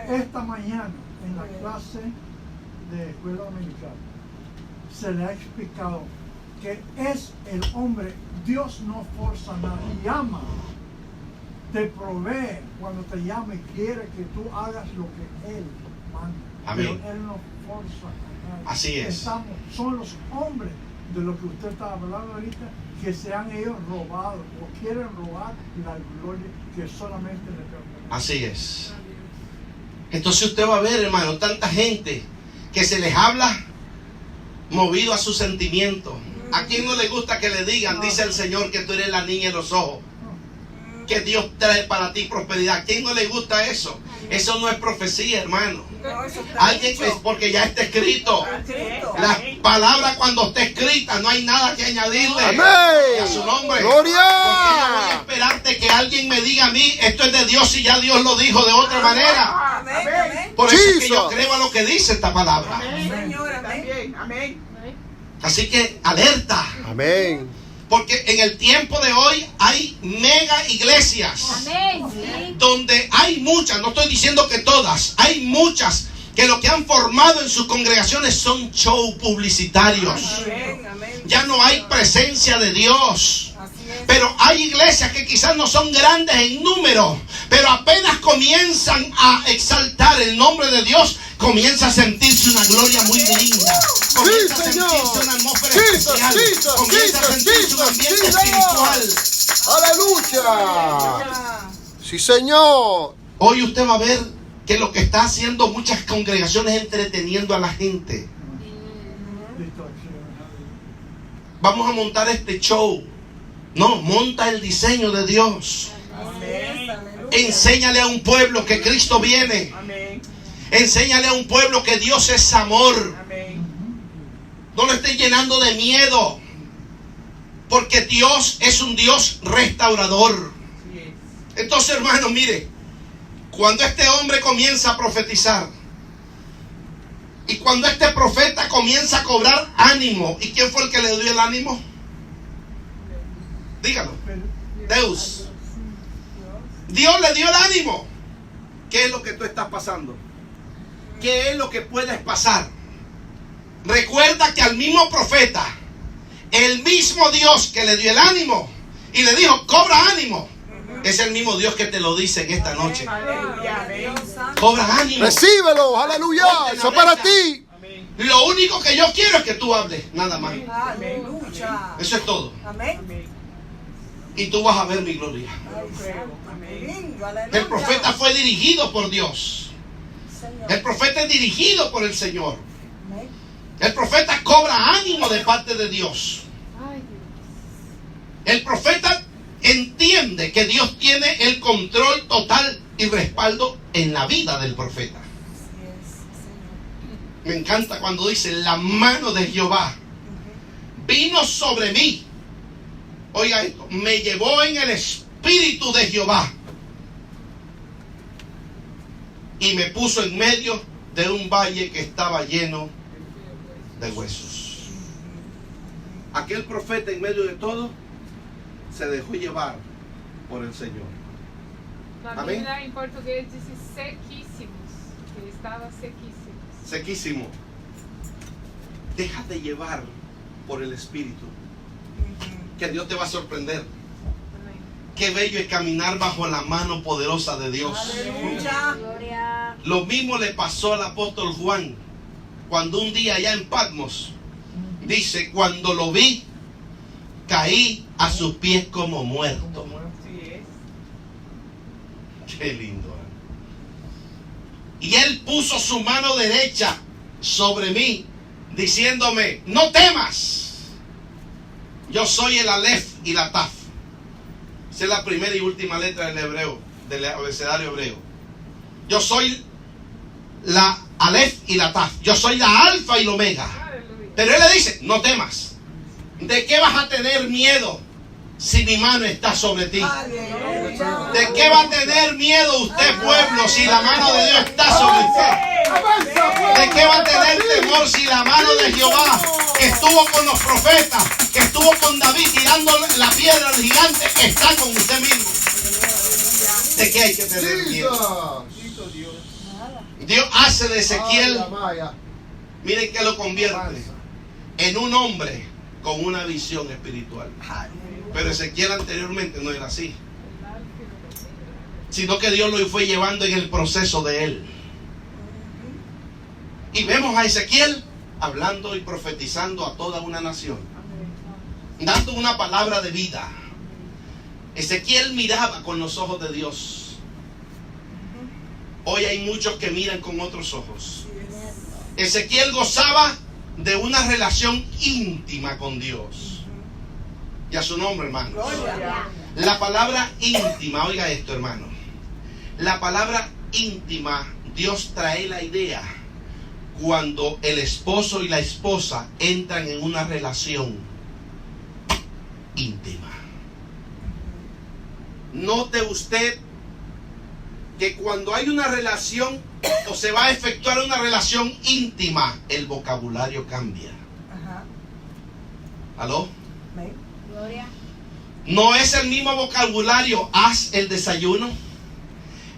Speaker 4: Esta mañana en la clase de escuela dominical se le ha explicado que es el hombre. Dios no forza nada, llama, te provee cuando te llama y quiere que tú hagas lo que Él manda.
Speaker 1: Amén.
Speaker 4: Pero Él no forza a nadie.
Speaker 1: Así es.
Speaker 4: Son los hombres de lo que usted estaba hablando ahorita, que se han ellos robado o quieren robar la gloria que solamente le pertenece.
Speaker 1: Así es. Entonces usted va a ver, hermano, tanta gente que se les habla movido a sus sentimientos. ¿A quién no le gusta que le digan, dice el Señor, que tú eres la niña de los ojos? Que Dios trae para ti prosperidad. ¿A quién no le gusta eso? Eso no es profecía, hermano. Alguien es porque ya está escrito. La palabra cuando está escrita no hay nada que añadirle.
Speaker 2: Amén.
Speaker 1: A su nombre.
Speaker 2: Gloria.
Speaker 1: Porque yo voy a esperarte que alguien me diga a mí, esto es de Dios y ya Dios lo dijo de otra manera.
Speaker 3: Amén.
Speaker 1: Por eso es que yo creo a lo que dice esta palabra.
Speaker 3: Señor,
Speaker 5: También, amén.
Speaker 1: Así que alerta.
Speaker 2: Amén.
Speaker 1: Porque en el tiempo de hoy hay mega iglesias. Donde hay muchas, no estoy diciendo que todas, hay muchas que lo que han formado en sus congregaciones son show publicitarios. Ya no hay presencia de Dios. Pero hay iglesias que quizás no son grandes en número, pero apenas comienzan a exaltar el nombre de Dios, comienza a sentirse una gloria muy linda. Comienza a sentirse una atmósfera especial. Comienza a sentirse un ambiente espiritual.
Speaker 2: Aleluya. Sí, Señor.
Speaker 1: Hoy usted va a ver que lo que está haciendo muchas congregaciones es entreteniendo a la gente. Vamos a montar este show. No, monta el diseño de Dios. Enséñale a un pueblo que Cristo viene. Enséñale a un pueblo que Dios es amor. No lo estén llenando de miedo, porque Dios es un Dios restaurador. Entonces, hermano, mire, cuando este hombre comienza a profetizar y cuando este profeta comienza a cobrar ánimo, ¿y quién fue el que le dio el ánimo? Dígalo. Dios. Dios le dio el ánimo. ¿Qué es lo que tú estás pasando? ¿Qué es lo que puedes pasar? Recuerda que al mismo profeta, el mismo Dios que le dio el ánimo y le dijo, cobra ánimo, es el mismo Dios que te lo dice en esta noche. Cobra ánimo.
Speaker 2: Recíbelo, aleluya. Eso es para ti.
Speaker 1: Lo único que yo quiero es que tú hables, nada más.
Speaker 3: Aleluya.
Speaker 1: Eso es todo.
Speaker 3: Amén.
Speaker 1: Y tú vas a ver mi gloria.
Speaker 3: Ay, santo, lindo, aleluya.
Speaker 1: El profeta fue dirigido por Dios.
Speaker 3: Señor.
Speaker 1: El profeta es dirigido por el Señor.
Speaker 3: Amén.
Speaker 1: El profeta cobra ánimo de parte de Dios. El profeta entiende que Dios tiene el control total y respaldo en la vida del profeta.
Speaker 3: Así es, Señor.
Speaker 1: Me encanta cuando dice: la mano de Jehová vino sobre mí. Oiga esto: me llevó en el espíritu de Jehová y me puso en medio de un valle que estaba lleno de huesos. Aquel profeta, en medio de todo, se dejó llevar por el Señor.
Speaker 5: Na
Speaker 1: Amém?
Speaker 5: Bíblia, em português, diz sequíssimos. Ele estava sequíssimo.
Speaker 1: Sequísimo. Déjate llevar por el Espíritu, que Dios te va a sorprender.
Speaker 5: Amém.
Speaker 1: Qué bello es caminar bajo la mano poderosa de Dios.
Speaker 3: Aleluya.
Speaker 6: Gloria.
Speaker 1: Lo mismo le pasó al apóstol Juan cuando un día allá en Patmos, dice: cuando lo vi, caí a sus pies como muerto. Qué lindo. Y él puso su mano derecha sobre mí, diciéndome: no temas, yo soy el Aleph y la Taf. Esa es la primera y última letra del hebreo, del abecedario hebreo. Yo soy la Aleph y la Taf. Yo soy la Alfa y la Omega.
Speaker 5: Aleluia.
Speaker 1: Pero él le dice: no temas. ¿De qué vas a tener miedo si mi mano está sobre ti?
Speaker 3: Aleluya.
Speaker 1: ¿De qué va a tener miedo usted, pueblo, si la mano de Dios está sobre usted? ¿De qué va a tener temor si la mano de Jehová, que estuvo con los profetas, que estuvo con David tirando la piedra al gigante, está con usted mismo? ¿De qué hay que tener miedo? Dios hace de Ezequiel, miren que lo convierte en un hombre con una visión espiritual. Pero Ezequiel anteriormente no era así, sino que Dios lo fue llevando en el proceso de él. Y vemos a Ezequiel hablando y profetizando a toda una nación, dando una palabra de vida. Ezequiel miraba con los ojos de Dios. Hoy hay muchos que miran con otros ojos. Ezequiel gozaba de una relación íntima con Dios. Y a su nombre, hermano.
Speaker 3: Gloria.
Speaker 1: La palabra íntima, oiga esto, hermano. La palabra íntima, Dios trae la idea cuando el esposo y la esposa entran en una relación íntima. Note usted que cuando hay una relación o se va a efectuar una relación íntima, el vocabulario cambia.
Speaker 3: Ajá.
Speaker 1: ¿Aló?
Speaker 3: Amén.
Speaker 6: Gloria.
Speaker 1: No es el mismo vocabulario. Haz el desayuno,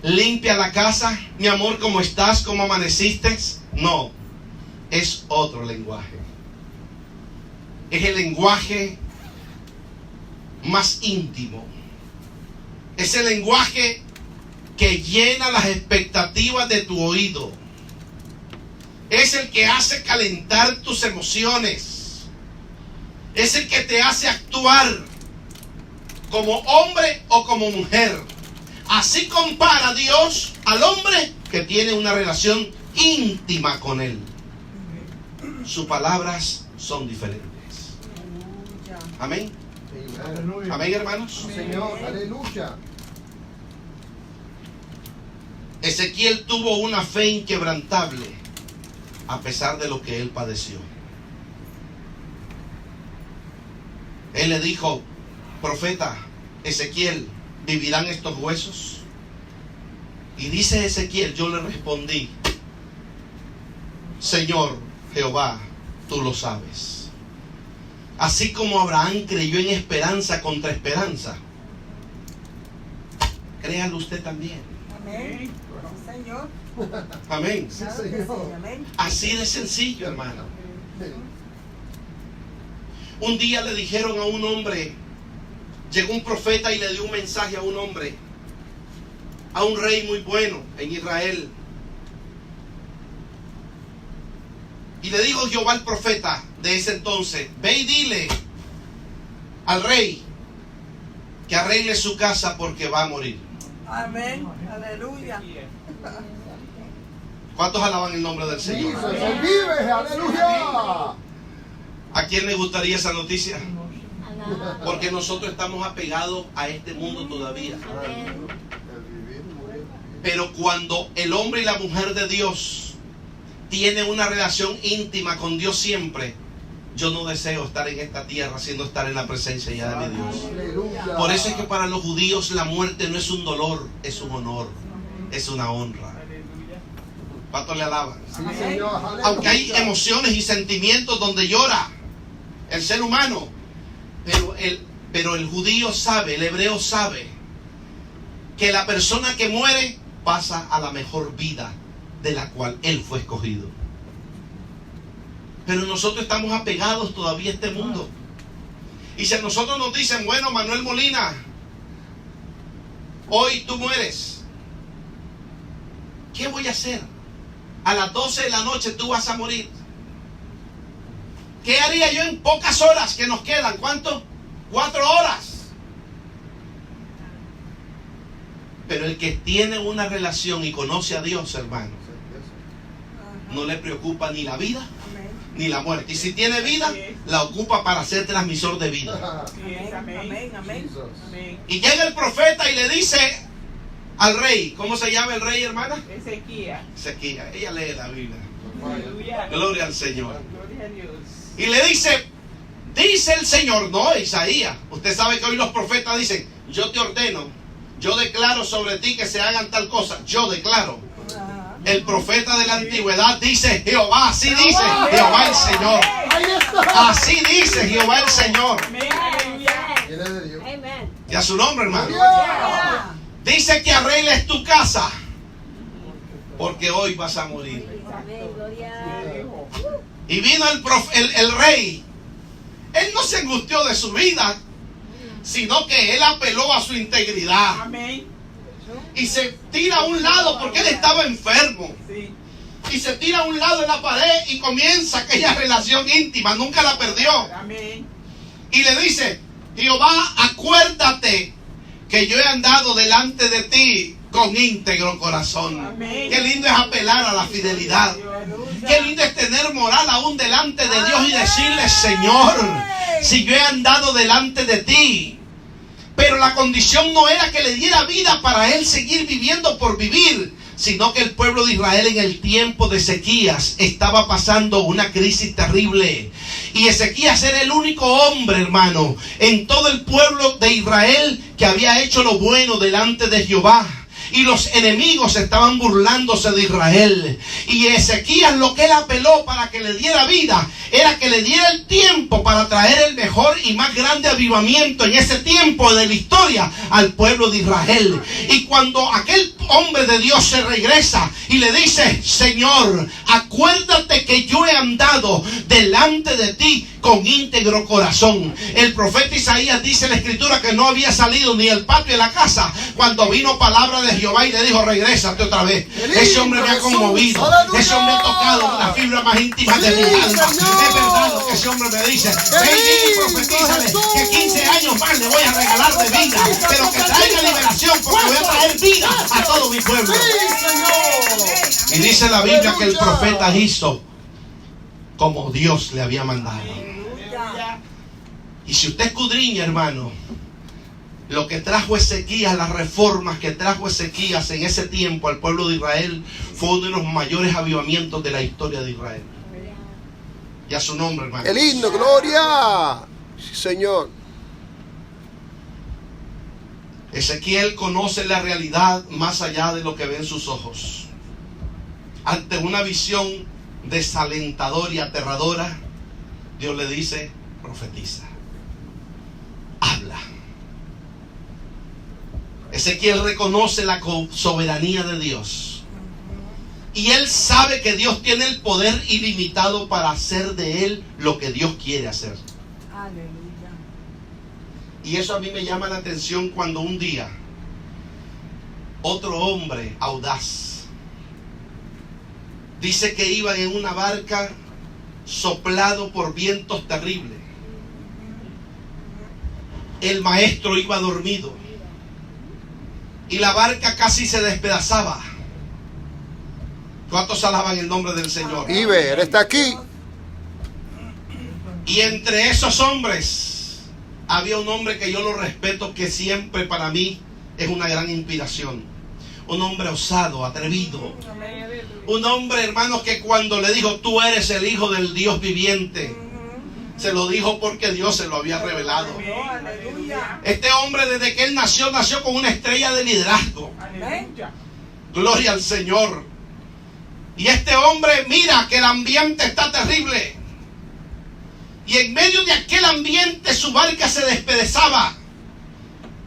Speaker 1: limpia la casa, mi amor, ¿cómo estás? ¿Cómo amaneciste? No, es otro lenguaje. Es el lenguaje más íntimo. Es el lenguaje que llena las expectativas de tu oído. Es el que hace calentar tus emociones. Es el que te hace actuar como hombre o como mujer. Así compara Dios al hombre que tiene una relación íntima con Él. Sus palabras son diferentes.
Speaker 3: Aleluya.
Speaker 1: Amén.
Speaker 4: Aleluya.
Speaker 1: Amén, hermanos.
Speaker 2: Señor, aleluya.
Speaker 1: Ezequiel tuvo una fe inquebrantable a pesar de lo que él padeció. Él le dijo: profeta Ezequiel, ¿vivirán estos huesos? Y dice Ezequiel: yo le respondí: Señor Jehová, tú lo sabes. Así como Abraham creyó en esperanza contra esperanza, créalo usted también.
Speaker 3: Amén. Sí, Señor.
Speaker 1: Amén.
Speaker 3: Claro que sí. Amén.
Speaker 1: Así de sencillo, hermano. Un día le dijeron a un hombre, llegó un profeta y le dio un mensaje a un hombre, a un rey muy bueno en Israel, Y le dijo Jehová al profeta de ese entonces: ve y dile al rey que arregle su casa porque va a morir.
Speaker 3: Amén. Aleluya.
Speaker 1: ¿Cuántos alaban el nombre del Señor?
Speaker 2: Jesus, Él vive, aleluya.
Speaker 1: ¿A quién le gustaría esa noticia? Porque nosotros estamos apegados a este mundo todavía. Pero cuando el hombre y la mujer de Dios tienen una relación íntima con Dios siempre, yo no deseo estar en esta tierra sino estar en la presencia ya de mi Dios.
Speaker 2: Aleluya.
Speaker 1: Por eso es que para los judíos la muerte no es un dolor, es un honor, es una honra. ¿Cuánto le alaban?
Speaker 2: Sí, Señor, aleluya.
Speaker 1: Aunque hay emociones y sentimientos donde llora el ser humano, pero el judío sabe, el hebreo sabe que la persona que muere pasa a la mejor vida de la cual él fue escogido. Pero nosotros estamos apegados todavía a este mundo. Y si a nosotros nos dicen: bueno, Manuel Molina, hoy tú mueres, ¿qué voy a hacer? A las 12 de la noche tú vas a morir. ¿Qué haría yo en pocas horas que nos quedan? ¿Cuánto? 4 horas. Pero el que tiene una relación y conoce a Dios, hermano, no le preocupa ni la vida ni la muerte. Y si tiene vida, la ocupa para ser transmisor de vida.
Speaker 3: Amén. Amén.
Speaker 1: Y llega el profeta y le dice al rey, ¿cómo se llama el rey, hermana?
Speaker 5: Ezequías.
Speaker 1: Ezequías. Ella lee la Biblia.
Speaker 5: Aleluya.
Speaker 1: Gloria al Señor.
Speaker 5: Gloria a Dios.
Speaker 1: Y le dice: dice el Señor, no Isaías. Usted sabe que hoy los profetas dicen: yo te ordeno, yo declaro sobre ti que se hagan tal cosa. Yo declaro. El profeta de la antigüedad dice: Jehová, así dice Jehová el Señor.
Speaker 2: Ahí está.
Speaker 1: Así dice Jehová el Señor.
Speaker 5: Amén. Aleluya.
Speaker 2: Viene de Dios.
Speaker 1: Y a su nombre, hermano.
Speaker 2: Aleluya.
Speaker 1: Dice que arregles tu casa, porque hoy vas a morir. Y vino el rey. Él no se angustió de su vida, sino que él apeló a su integridad.
Speaker 5: Amén.
Speaker 1: Y se tira a un lado porque él estaba enfermo.
Speaker 5: Sí.
Speaker 1: Y se tira a un lado de la pared y comienza aquella relación íntima. Nunca la perdió.
Speaker 5: Amén.
Speaker 1: Y le dice: Jehová, acuérdate que yo he andado delante de ti con íntegro corazón.
Speaker 5: Amén.
Speaker 1: Qué lindo es apelar a la fidelidad. Qué lindo es tener moral aún delante de Dios y decirle: Señor, si yo he andado delante de ti. Pero la condición no era que le diera vida para él seguir viviendo por vivir, sino que el pueblo de Israel en el tiempo de Ezequías estaba pasando una crisis terrible. Y Ezequías era el único hombre, hermano, en todo el pueblo de Israel que había hecho lo bueno delante de Jehová. Y los enemigos estaban burlándose de Israel. Y Ezequías, lo que él apeló para que le diera vida, era que le diera el tiempo para traer el mejor y más grande avivamiento en ese tiempo de la historia al pueblo de Israel. Y cuando aquel hombre de Dios se regresa y le dice: Señor, acuérdate que yo he andado delante de ti con íntegro corazón. El profeta Isaías dice en la escritura que no había salido ni del patio de la casa cuando vino palabra de Jehová y le dijo: regrésate otra vez. Ese hombre me ha conmovido. Ese hombre ha tocado la fibra más íntima de mi alma. Es verdad lo que ese hombre me dice. Ven y profetízale que 15 años más le voy a regalar de vida, pero que traiga liberación, porque voy a traer vida a todo mi pueblo. Y dice la Biblia que el profeta hizo como Dios le había mandado. Y si usted escudriña, hermano, lo que trajo Ezequías, las reformas que trajo Ezequías en ese tiempo al pueblo de Israel, fue uno de los mayores avivamientos de la historia de Israel. Y a su nombre, hermano.
Speaker 2: ¡Qué lindo, gloria! Sí, Señor.
Speaker 1: Ezequiel conoce la realidad más allá de lo que ven sus ojos. Ante una visión desalentadora y aterradora, Dios le dice: profetiza, habla. Ezequiel reconoce la soberanía de Dios. Y él sabe que Dios tiene el poder ilimitado para hacer de él lo que Dios quiere hacer.
Speaker 3: Aleluya.
Speaker 1: Y eso a mí me llama la atención cuando un día otro hombre audaz dice que iban en una barca soplado por vientos terribles. El maestro iba dormido y la barca casi se despedazaba. ¿Cuántos alaban el nombre del Señor?
Speaker 2: Iber está aquí.
Speaker 1: Y entre esos hombres había un hombre que yo lo respeto, que siempre para mí es una gran inspiración. Un hombre osado, atrevido. Un hombre, hermanos, que cuando le dijo: tú eres el Hijo del Dios viviente, se lo dijo porque Dios se lo había revelado.
Speaker 3: Aleluya.
Speaker 1: Este hombre, desde que él nació con una estrella de liderazgo. Gloria al Señor. Y este hombre, mira que el ambiente está terrible. Y en medio de aquel ambiente su barca se despedazaba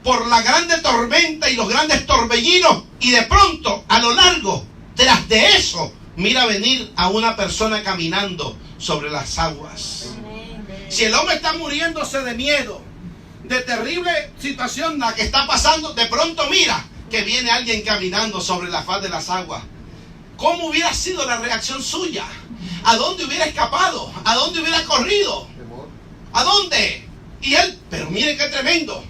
Speaker 1: por la grande tormenta y los grandes torbellinos. Y de pronto, a lo largo, tras de eso, mira venir a una persona caminando sobre las aguas. Si el hombre está muriéndose de miedo, de terrible situación la que está pasando, de pronto mira que viene alguien caminando sobre la faz de las aguas. ¿Cómo hubiera sido la reacción suya? ¿A dónde hubiera escapado? ¿A dónde hubiera corrido? ¿A dónde? Y él, pero miren qué tremendo.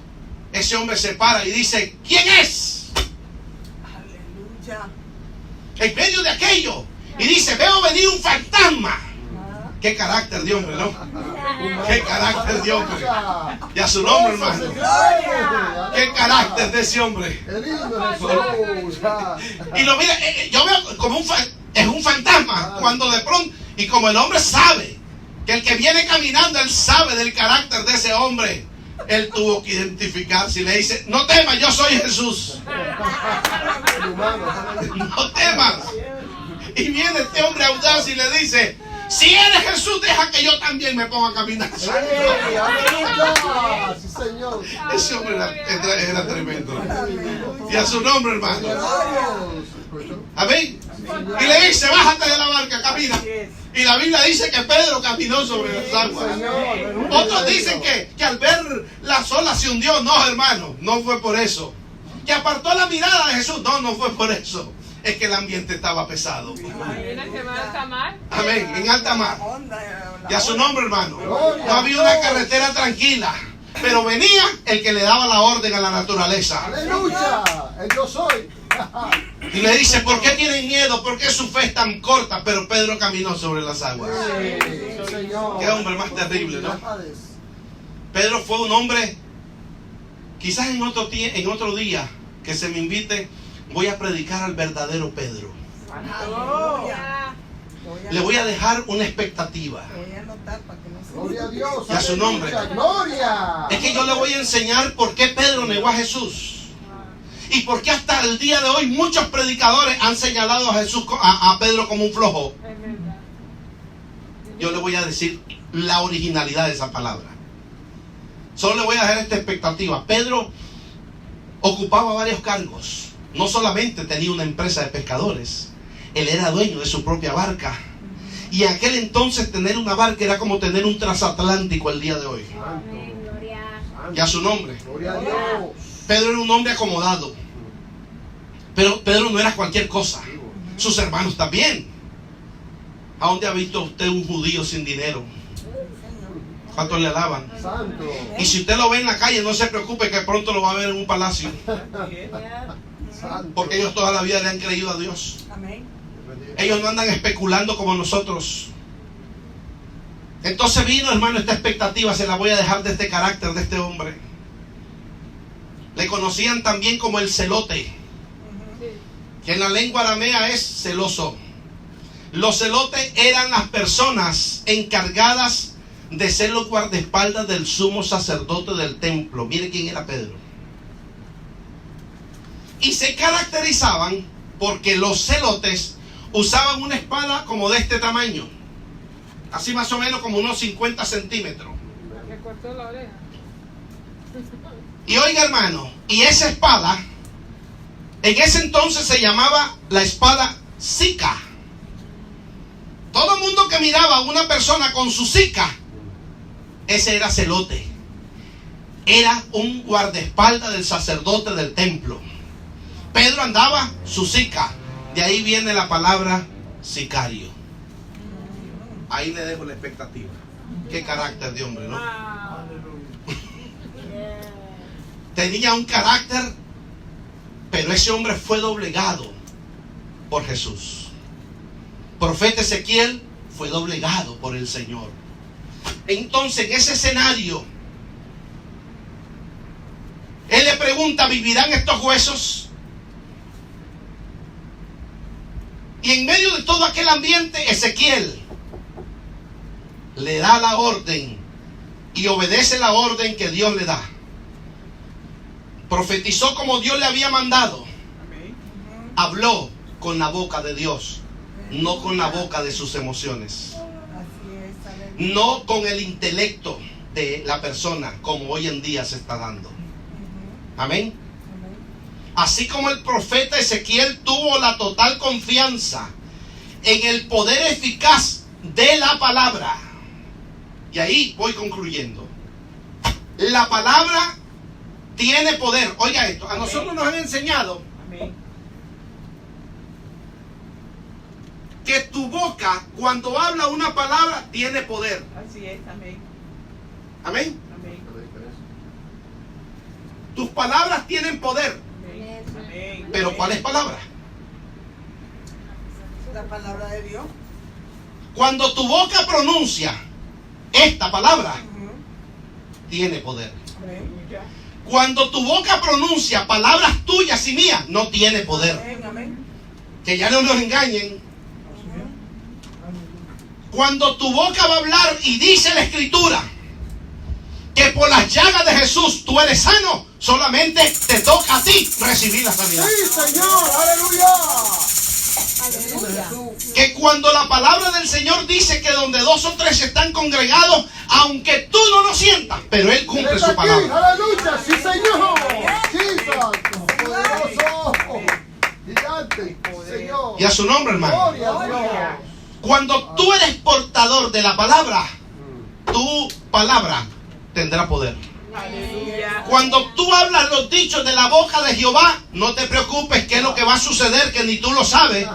Speaker 1: Ese hombre se para y dice: ¿quién es?
Speaker 3: Aleluya.
Speaker 1: En medio de aquello. Y dice: veo venir un fantasma. Qué carácter de hombre, ¿no? Qué carácter de hombre. Y a su nombre, hermano. Qué carácter de ese hombre. Y lo mira, yo veo como es un fantasma. Cuando de pronto, y como el hombre sabe que el que viene caminando, él sabe del carácter de ese hombre, él tuvo que identificarse y le dice: no temas, yo soy Jesús. No temas. Y viene este hombre audaz y le dice: si eres Jesús, deja que yo también me ponga a caminar.
Speaker 2: Sí, señor.
Speaker 1: Ese hombre era tremendo. Y a su nombre, hermano. Amén. Y le dice: bájate de la barca, camina. Y la Biblia dice que Pedro caminó sobre las aguas. Otros dicen que al ver las olas se hundió. No, hermano, no fue por eso. Que apartó la mirada de Jesús. No, no fue por eso. Es que el ambiente estaba pesado.
Speaker 5: Imagínate, va a alta mar.
Speaker 1: Amén, en alta mar. Y a su nombre, hermano. No había una carretera tranquila, pero venía el que le daba la orden a la naturaleza.
Speaker 2: Aleluya, yo soy.
Speaker 1: Y le dice: ¿por qué tienen miedo? ¿Por qué su fe es tan corta? Pero Pedro caminó sobre las aguas. Qué hombre más terrible, ¿no? Pedro fue un hombre, quizás en otro día que se me invite, voy a predicar al verdadero Pedro. Le voy a dejar una expectativa.
Speaker 2: Gloria a Dios.
Speaker 1: Y a su nombre.
Speaker 2: Gloria.
Speaker 1: Es que yo le voy a enseñar por qué Pedro negó a Jesús. Y por qué hasta el día de hoy muchos predicadores han señalado a Jesús, a Pedro como un flojo. Yo le voy a decir la originalidad de esa palabra. Solo le voy a dejar esta expectativa. Pedro ocupaba varios cargos. No solamente tenía una empresa de pescadores, él era dueño de su propia barca. Y en aquel entonces tener una barca era como tener un transatlántico el día de hoy. Y a su nombre.
Speaker 2: Gloria a Dios.
Speaker 1: Pedro era un hombre acomodado. Pero Pedro no era cualquier cosa. Sus hermanos también. ¿A dónde ha visto usted un judío sin dinero? ¿Cuántos le alaban?
Speaker 2: Santo.
Speaker 1: Y si usted lo ve en la calle, no se preocupe, que pronto lo va a ver en un palacio. Porque ellos toda la vida le han creído a Dios. Ellos no andan especulando como nosotros. Entonces vino, hermano, esta expectativa. Se la voy a dejar de este carácter de este hombre. Le conocían también como el celote, que en la lengua aramea es celoso. Los celotes eran las personas encargadas de ser los guardaespaldas del sumo sacerdote del templo. Mire quién era Pedro. Y se caracterizaban porque los celotes usaban una espada como de este tamaño, así más o menos como unos 50 centímetros.
Speaker 5: Le cortó la oreja.
Speaker 1: Y oiga, hermano, y esa espada en ese entonces se llamaba la espada sica. Todo el mundo que miraba a una persona con su sica, ese era celote. Era un guardaespaldas del sacerdote del templo. Pedro andaba su sica. De ahí viene la palabra sicario. Ahí le dejo la expectativa. Qué carácter de hombre, ¿no?
Speaker 4: Aleluya.
Speaker 1: Tenía un carácter, pero ese hombre fue doblegado por Jesús. Profeta Ezequiel fue doblegado por el Señor. Entonces, en ese escenario, él le pregunta: ¿vivirán estos huesos? Y en medio de todo aquel ambiente, Ezequiel le da la orden y obedece la orden que Dios le da. Profetizó como Dios le había mandado. Habló con la boca de Dios, no con la boca de sus emociones,
Speaker 3: Así es,
Speaker 1: no con el intelecto de la persona, como hoy en día se está dando. Amén. Así como el profeta Ezequiel tuvo la total confianza en el poder eficaz de la palabra. Y ahí voy concluyendo. La palabra tiene poder. Oiga esto, a nosotros nos han enseñado que tu boca, cuando habla una palabra, tiene poder.
Speaker 6: Así es, amén.
Speaker 1: Amén.
Speaker 6: Amén.
Speaker 1: Tus palabras tienen poder.
Speaker 6: Amén. Amén.
Speaker 1: Pero ¿cuál es palabra?
Speaker 3: la palabra de Dios.
Speaker 1: Cuando tu boca pronuncia esta palabra, tiene poder.
Speaker 3: Amén.
Speaker 1: Cuando tu boca pronuncia palabras tuyas y mías, no tiene poder.
Speaker 3: Amén, amén.
Speaker 1: Que ya no nos engañen. Cuando tu boca va a hablar y dice la Escritura que por las llagas de Jesús tú eres sano, solamente te toca a ti recibir la sanidad.
Speaker 2: Sí, Señor, aleluya.
Speaker 3: Aleluya.
Speaker 1: Que cuando la palabra del Señor dice que donde 2 o 3 están congregados, aunque tú no lo sientas, pero Él cumple
Speaker 2: Está
Speaker 1: su
Speaker 2: aquí,
Speaker 1: palabra.
Speaker 2: aleluya, sí, Señor. Jesus, poderoso, gigante, Señor.
Speaker 1: Y a su nombre, hermano.
Speaker 2: Gloria a Dios.
Speaker 1: Cuando tú eres portador de la palabra, tu palabra tendrá poder.
Speaker 6: Aleluya.
Speaker 1: Cuando tú hablas los dichos de la boca de Jehová, no te preocupes qué es lo que va a suceder, que ni tú lo sabes.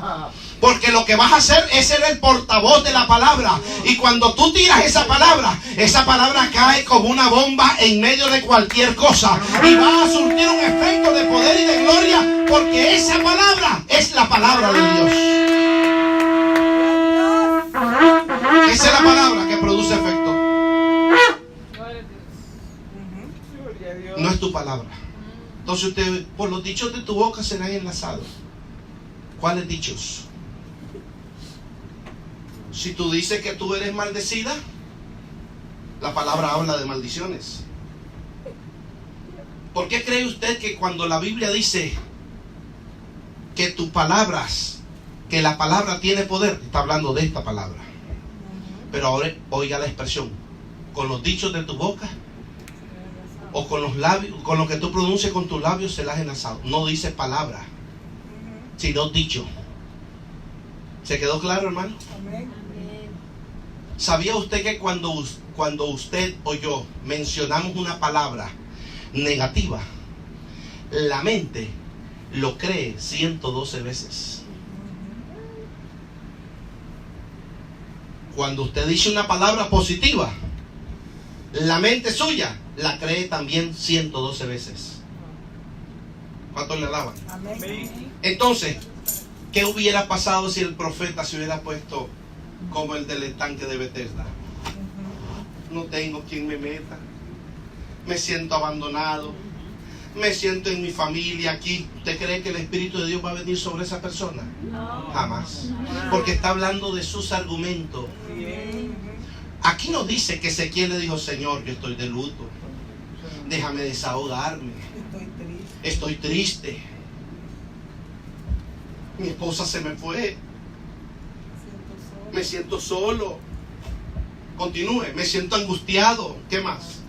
Speaker 1: Porque lo que vas a hacer es ser el portavoz de la palabra. Y cuando tú tiras esa palabra cae como una bomba en medio de cualquier cosa. Y va a surtir un efecto de poder y de gloria, porque esa palabra es la palabra de Dios. Esa es la palabra que produce efecto.
Speaker 5: Glória a Deus.
Speaker 6: Gloria a Dios.
Speaker 1: No es tu palabra. Entonces usted, por los dichos de tu boca serán enlazados. ¿Cuáles dichos? Si tú dices que tú eres maldecida, la palabra habla de maldiciones. ¿Por qué cree usted que cuando la Biblia dice que tus palabras, que la palabra tiene poder, está hablando de esta palabra? Pero ahora oiga la expresión: con los dichos de tu boca o con los labios, con lo que tú pronuncias con tus labios se las has enlazado. No dice palabra, sino dicho. ¿Se quedó claro, hermano?
Speaker 3: Amén.
Speaker 1: ¿Sabía usted que cuando usted o yo mencionamos una palabra negativa, la mente lo cree 112 veces? Cuando usted dice una palabra positiva, la mente suya la cree también 112 veces. ¿Cuántos le alaban?
Speaker 3: Amén.
Speaker 6: Amén.
Speaker 1: Entonces, ¿qué hubiera pasado si el profeta se hubiera puesto como el del estanque de Bethesda? No tengo quien me meta, me siento abandonado, me siento en mi familia aquí. ¿Usted cree que el Espíritu de Dios va a venir sobre esa persona? Jamás. Porque está hablando de sus argumentos. Aquí no dice que Ezequiel le dijo: Señor, yo estoy de luto, déjame desahogarme,
Speaker 3: Estoy triste.
Speaker 1: estoy triste, mi esposa se me fue, me siento solo. Continúe, me siento angustiado. ¿Qué más?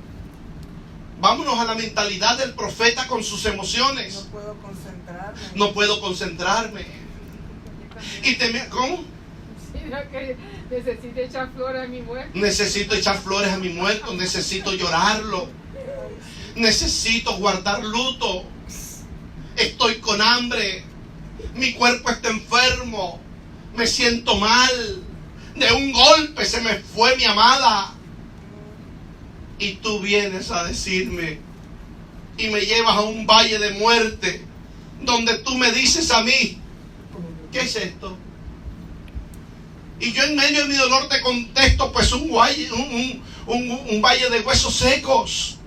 Speaker 1: Vámonos a la mentalidad del profeta con sus
Speaker 3: No
Speaker 1: emociones.
Speaker 3: puedo concentrarme.
Speaker 1: No puedo concentrarme. ¿Cómo?
Speaker 5: Sí, yo que necesito echar flor a mi muerto.
Speaker 1: Necesito echar flores a mi muerto, necesito llorarlo, necesito guardar luto, estoy con hambre, mi cuerpo está enfermo, me siento mal, De un golpe se me fue mi amada. Y tú vienes a decirme y me llevas a un valle de muerte, donde tú me dices a mí, ¿qué es esto? Y yo en medio de mi dolor te contesto, pues un valle de huesos secos.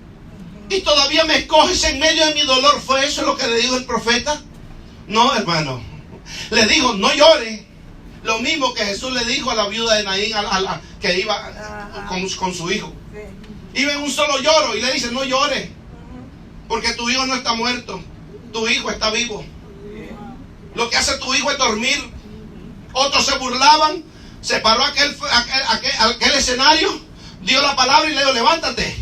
Speaker 1: Y todavía me escoges en medio de mi dolor. ¿Fue eso lo que le dijo el profeta? No, hermano. Le dijo, no llore. Lo mismo que Jesús le dijo a la viuda de Naín, que iba con su hijo. Iba en un solo lloro y le dice, no llores, porque tu hijo no está muerto, tu hijo está vivo. Lo que hace tu hijo es dormir. Otros se burlaban. Se paró aquel escenario, dio la palabra y le dijo, levántate.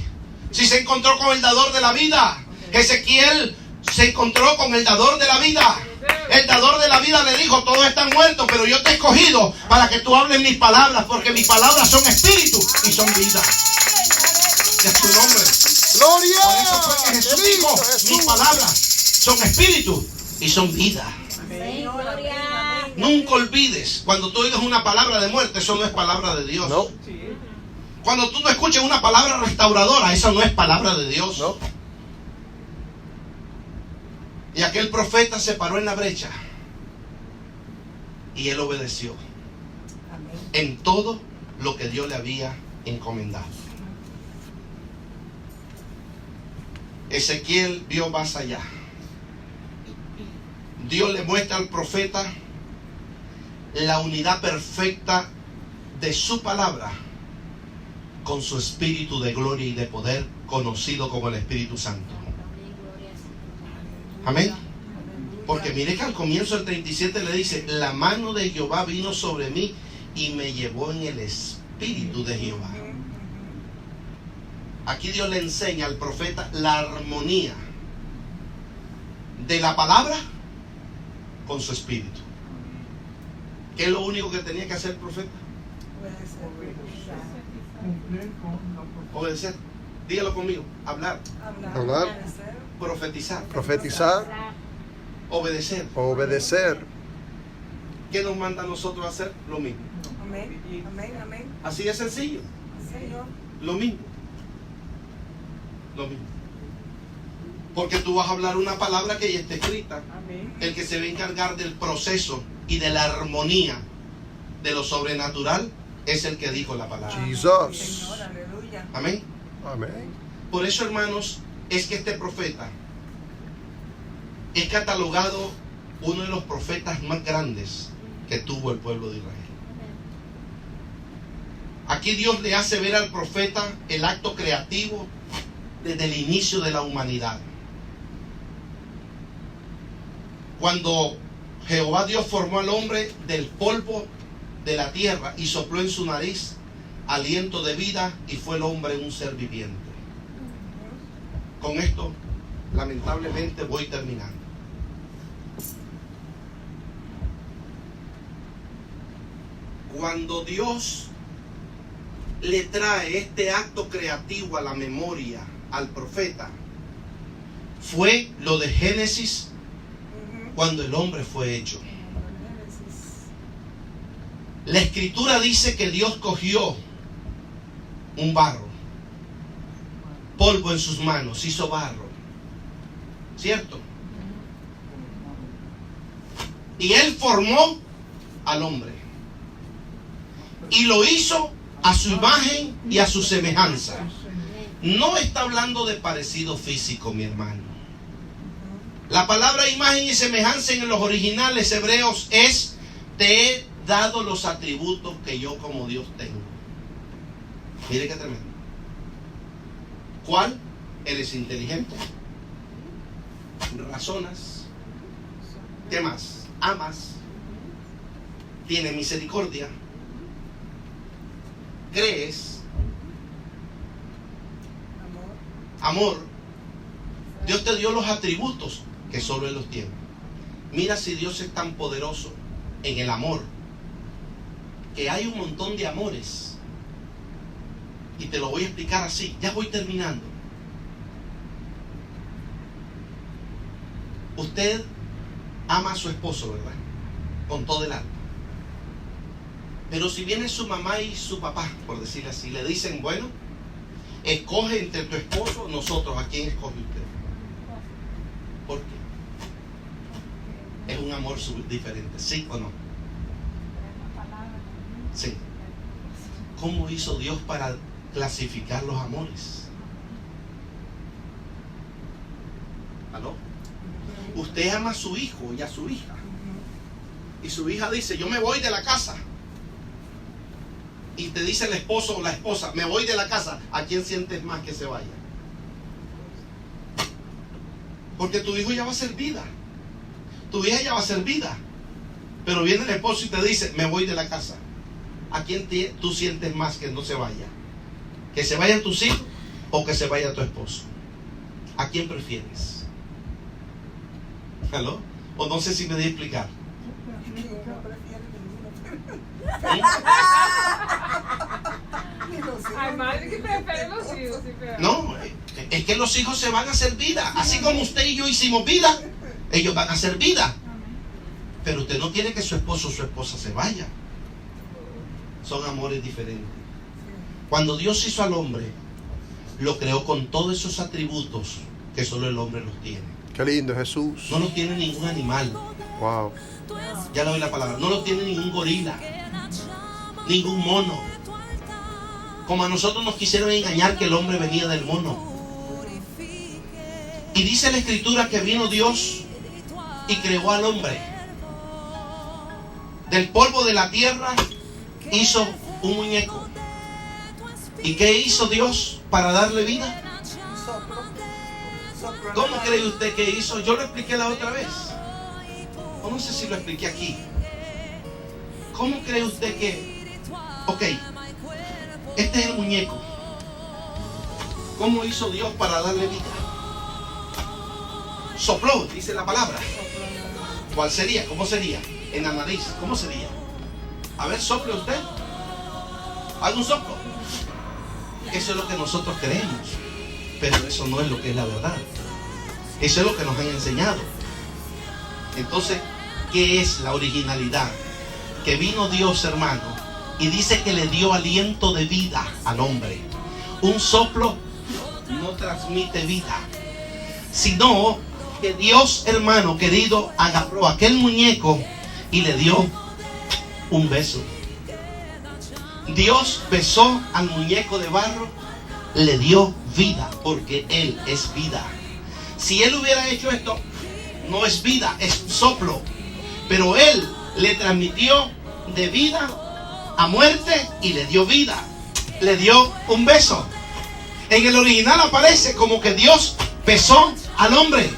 Speaker 1: Si se encontró con el dador de la vida. Ezequiel se encontró con el dador de la vida. El dador de la vida le dijo, todos están muertos, pero yo te he escogido para que tú hables mis palabras, porque mis palabras son espíritu y son vida. Que es tu nombre.
Speaker 2: ¡Gloria!
Speaker 1: Por eso fue que Jesús dijo, mis palabras son espíritu y son vida. Nunca olvides, cuando tú oigas una palabra de muerte, eso no es palabra de Dios.
Speaker 2: No.
Speaker 1: Cuando tú no escuches una palabra restauradora, eso no es palabra de Dios.
Speaker 2: No.
Speaker 1: Y aquel profeta se paró en la brecha y él obedeció en todo lo que Dios le había encomendado. Ezequiel vio más allá. Dios le muestra al profeta la unidad perfecta de su palabra con su espíritu de gloria y de poder, conocido como el Espíritu Santo. Amén. Porque mire que al comienzo del 37 le dice, la mano de Jehová vino sobre mí y me llevó en el espíritu de Jehová. Aquí Dios le enseña al profeta la armonía de la palabra con su espíritu. ¿Qué es lo único que tenía que hacer el profeta?
Speaker 4: Cumplir con la profecía.
Speaker 1: Obedecer. Dígalo conmigo. Hablar.
Speaker 2: Hablar,
Speaker 1: Profetizar.
Speaker 2: profetizar,
Speaker 1: Obedecer.
Speaker 2: obedecer.
Speaker 1: ¿Qué nos manda a nosotros a hacer? Lo mismo.
Speaker 3: Amén, amén, amén.
Speaker 1: Así de sencillo.
Speaker 3: Señor.
Speaker 1: Lo mismo. Lo mismo. Porque tú vas a hablar una palabra que ya está escrita.
Speaker 6: Amén.
Speaker 1: El que se va a encargar del proceso y de la armonía de lo sobrenatural es el que dijo la palabra.
Speaker 2: Jesus.
Speaker 3: Señor, aleluya.
Speaker 1: Amén.
Speaker 2: Amén.
Speaker 1: Por eso, hermanos, es que este profeta es catalogado uno de los profetas más grandes que tuvo el pueblo de Israel. Aquí Dios le hace ver al profeta el acto creativo desde el inicio de la humanidad. Cuando Jehová Dios formó al hombre del polvo de la tierra y sopló en su nariz aliento de vida, y fue el hombre un ser viviente. Con esto, lamentablemente, voy terminando. Cuando Dios le trae este acto creativo a la memoria al profeta, fue lo de Génesis, cuando el hombre fue hecho. La escritura dice que Dios cogió un barro, polvo en sus manos, hizo barro, ¿cierto? Y Él formó al hombre y lo hizo a su imagen y a su semejanza. No está hablando de parecido físico, mi hermano. La palabra imagen y semejanza en los originales hebreos es: te he dado los atributos que yo como Dios tengo. Mire qué tremendo. ¿Cuál? Eres inteligente, razonas, ¿qué más? Amas, tienes misericordia, crees, amor. Dios te dio los atributos que solo Él los tiene. Mira si Dios es tan poderoso en el amor, que hay un montón de amores. Y te lo voy a explicar así. Ya voy terminando. Usted ama a su esposo, ¿verdad? Con todo el alma. Pero si viene su mamá y su papá, por decirle así, le dicen, bueno, escoge entre tu esposo o nosotros, ¿a quién escoge usted? ¿Por qué? Es un amor diferente, ¿sí o no? Sí. ¿Cómo hizo Dios para clasificar los amores? ¿Aló? Usted ama a su hijo y a su hija. Y su hija dice, yo me voy de la casa. Y te dice el esposo o la esposa, me voy de la casa. ¿A quién sientes más que se vaya? Porque tu hijo ya va a ser vida. Tu hija ya va a ser vida. Pero viene el esposo y te dice, me voy de la casa. ¿A quién tú sientes más que no se vaya? ¿Que se vayan tus hijos o que se vaya tu esposo? ¿A quién prefieres? ¿Aló? O no sé si me di a explicar.
Speaker 5: Hay madres que prefieren los hijos, sí, pero...
Speaker 1: No, es que los hijos se van a hacer vida. Así como usted y yo hicimos vida, ellos van a hacer vida. Pero usted no quiere que su esposo o su esposa se vaya. Son amores diferentes. Cuando Dios hizo al hombre, lo creó con todos esos atributos que solo el hombre los tiene.
Speaker 7: Qué lindo, Jesús.
Speaker 1: No los tiene ningún animal.
Speaker 7: Wow.
Speaker 1: Ya le doy la palabra. No los tiene ningún gorila, ningún mono. Como a nosotros nos quisieron engañar que el hombre venía del mono. Y dice la escritura que vino Dios y creó al hombre. Del polvo de la tierra hizo un muñeco. ¿Y qué hizo Dios para darle vida? ¿Cómo cree usted que hizo? Yo lo expliqué la otra vez. O no sé si lo expliqué aquí. ¿Cómo cree usted que? Ok, este es el muñeco. ¿Cómo hizo Dios para darle vida? Sopló, dice la palabra. ¿Cuál sería? ¿Cómo sería? En la nariz, ¿cómo sería? A ver, sople usted. Haga un soplo. Eso es lo que nosotros creemos. Pero eso no es lo que es la verdad. Eso es lo que nos han enseñado. Entonces, ¿qué es la originalidad? Que vino Dios, hermano, y dice que le dio aliento de vida al hombre. Un soplo no transmite vida, sino que Dios, hermano querido, agarró aquel muñeco y le dio un beso. Dios besó al muñeco de barro, le dio vida, porque Él es vida. Si Él hubiera hecho esto, no es vida, es soplo. Pero Él le transmitió de vida a muerte y le dio vida. Le dio un beso. En el original aparece como que Dios besó al hombre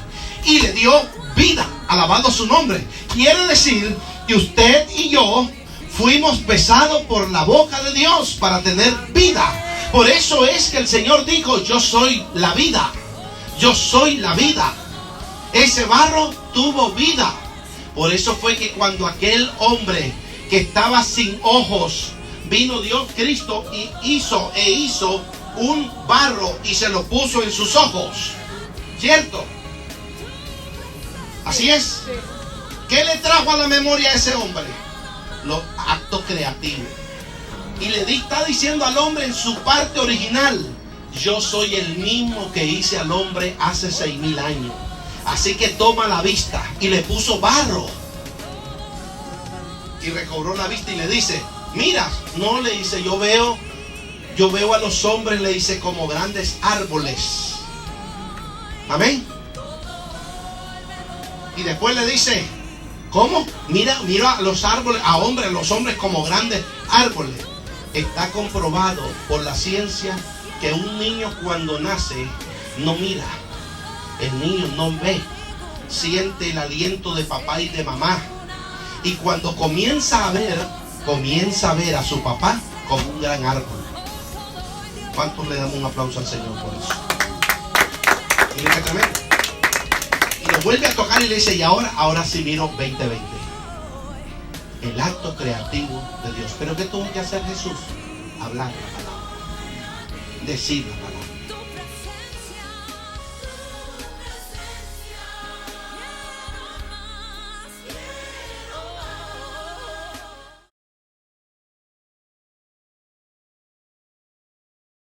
Speaker 1: y le dio vida. Alabado su nombre. Quiere decir que usted y yo fuimos besados por la boca de Dios para tener vida. Por eso es que el Señor dijo, yo soy la vida. Yo soy la vida. Ese barro tuvo vida. Por eso fue que cuando aquel hombre que estaba sin ojos, vino Dios Cristo y hizo un barro y se lo puso en sus ojos. ¿Cierto? Así es. ¿Qué le trajo a la memoria a ese hombre? Los actos creativos. Y le está diciendo al hombre en su parte original, yo soy el mismo que hice al hombre hace 6,000 años. Así que toma la vista. Y le puso barro. Y recobró la vista y le dice, mira, no, le dice, yo veo a los hombres, le dice, como grandes árboles. Amén. Y después le dice, ¿cómo? Mira a los árboles, a los hombres como grandes árboles. Está comprobado por la ciencia que un niño cuando nace no mira. El niño no ve, siente el aliento de papá y de mamá. Y cuando comienza a ver a su papá como un gran árbol. ¿Cuántos le damos un aplauso al Señor por eso? Miren qué tremendo. Y lo vuelve a tocar y le dice, y ahora sí miro 2020. El acto creativo de Dios. ¿Pero qué tuvo que hacer Jesús? Hablar la palabra. Decir la palabra.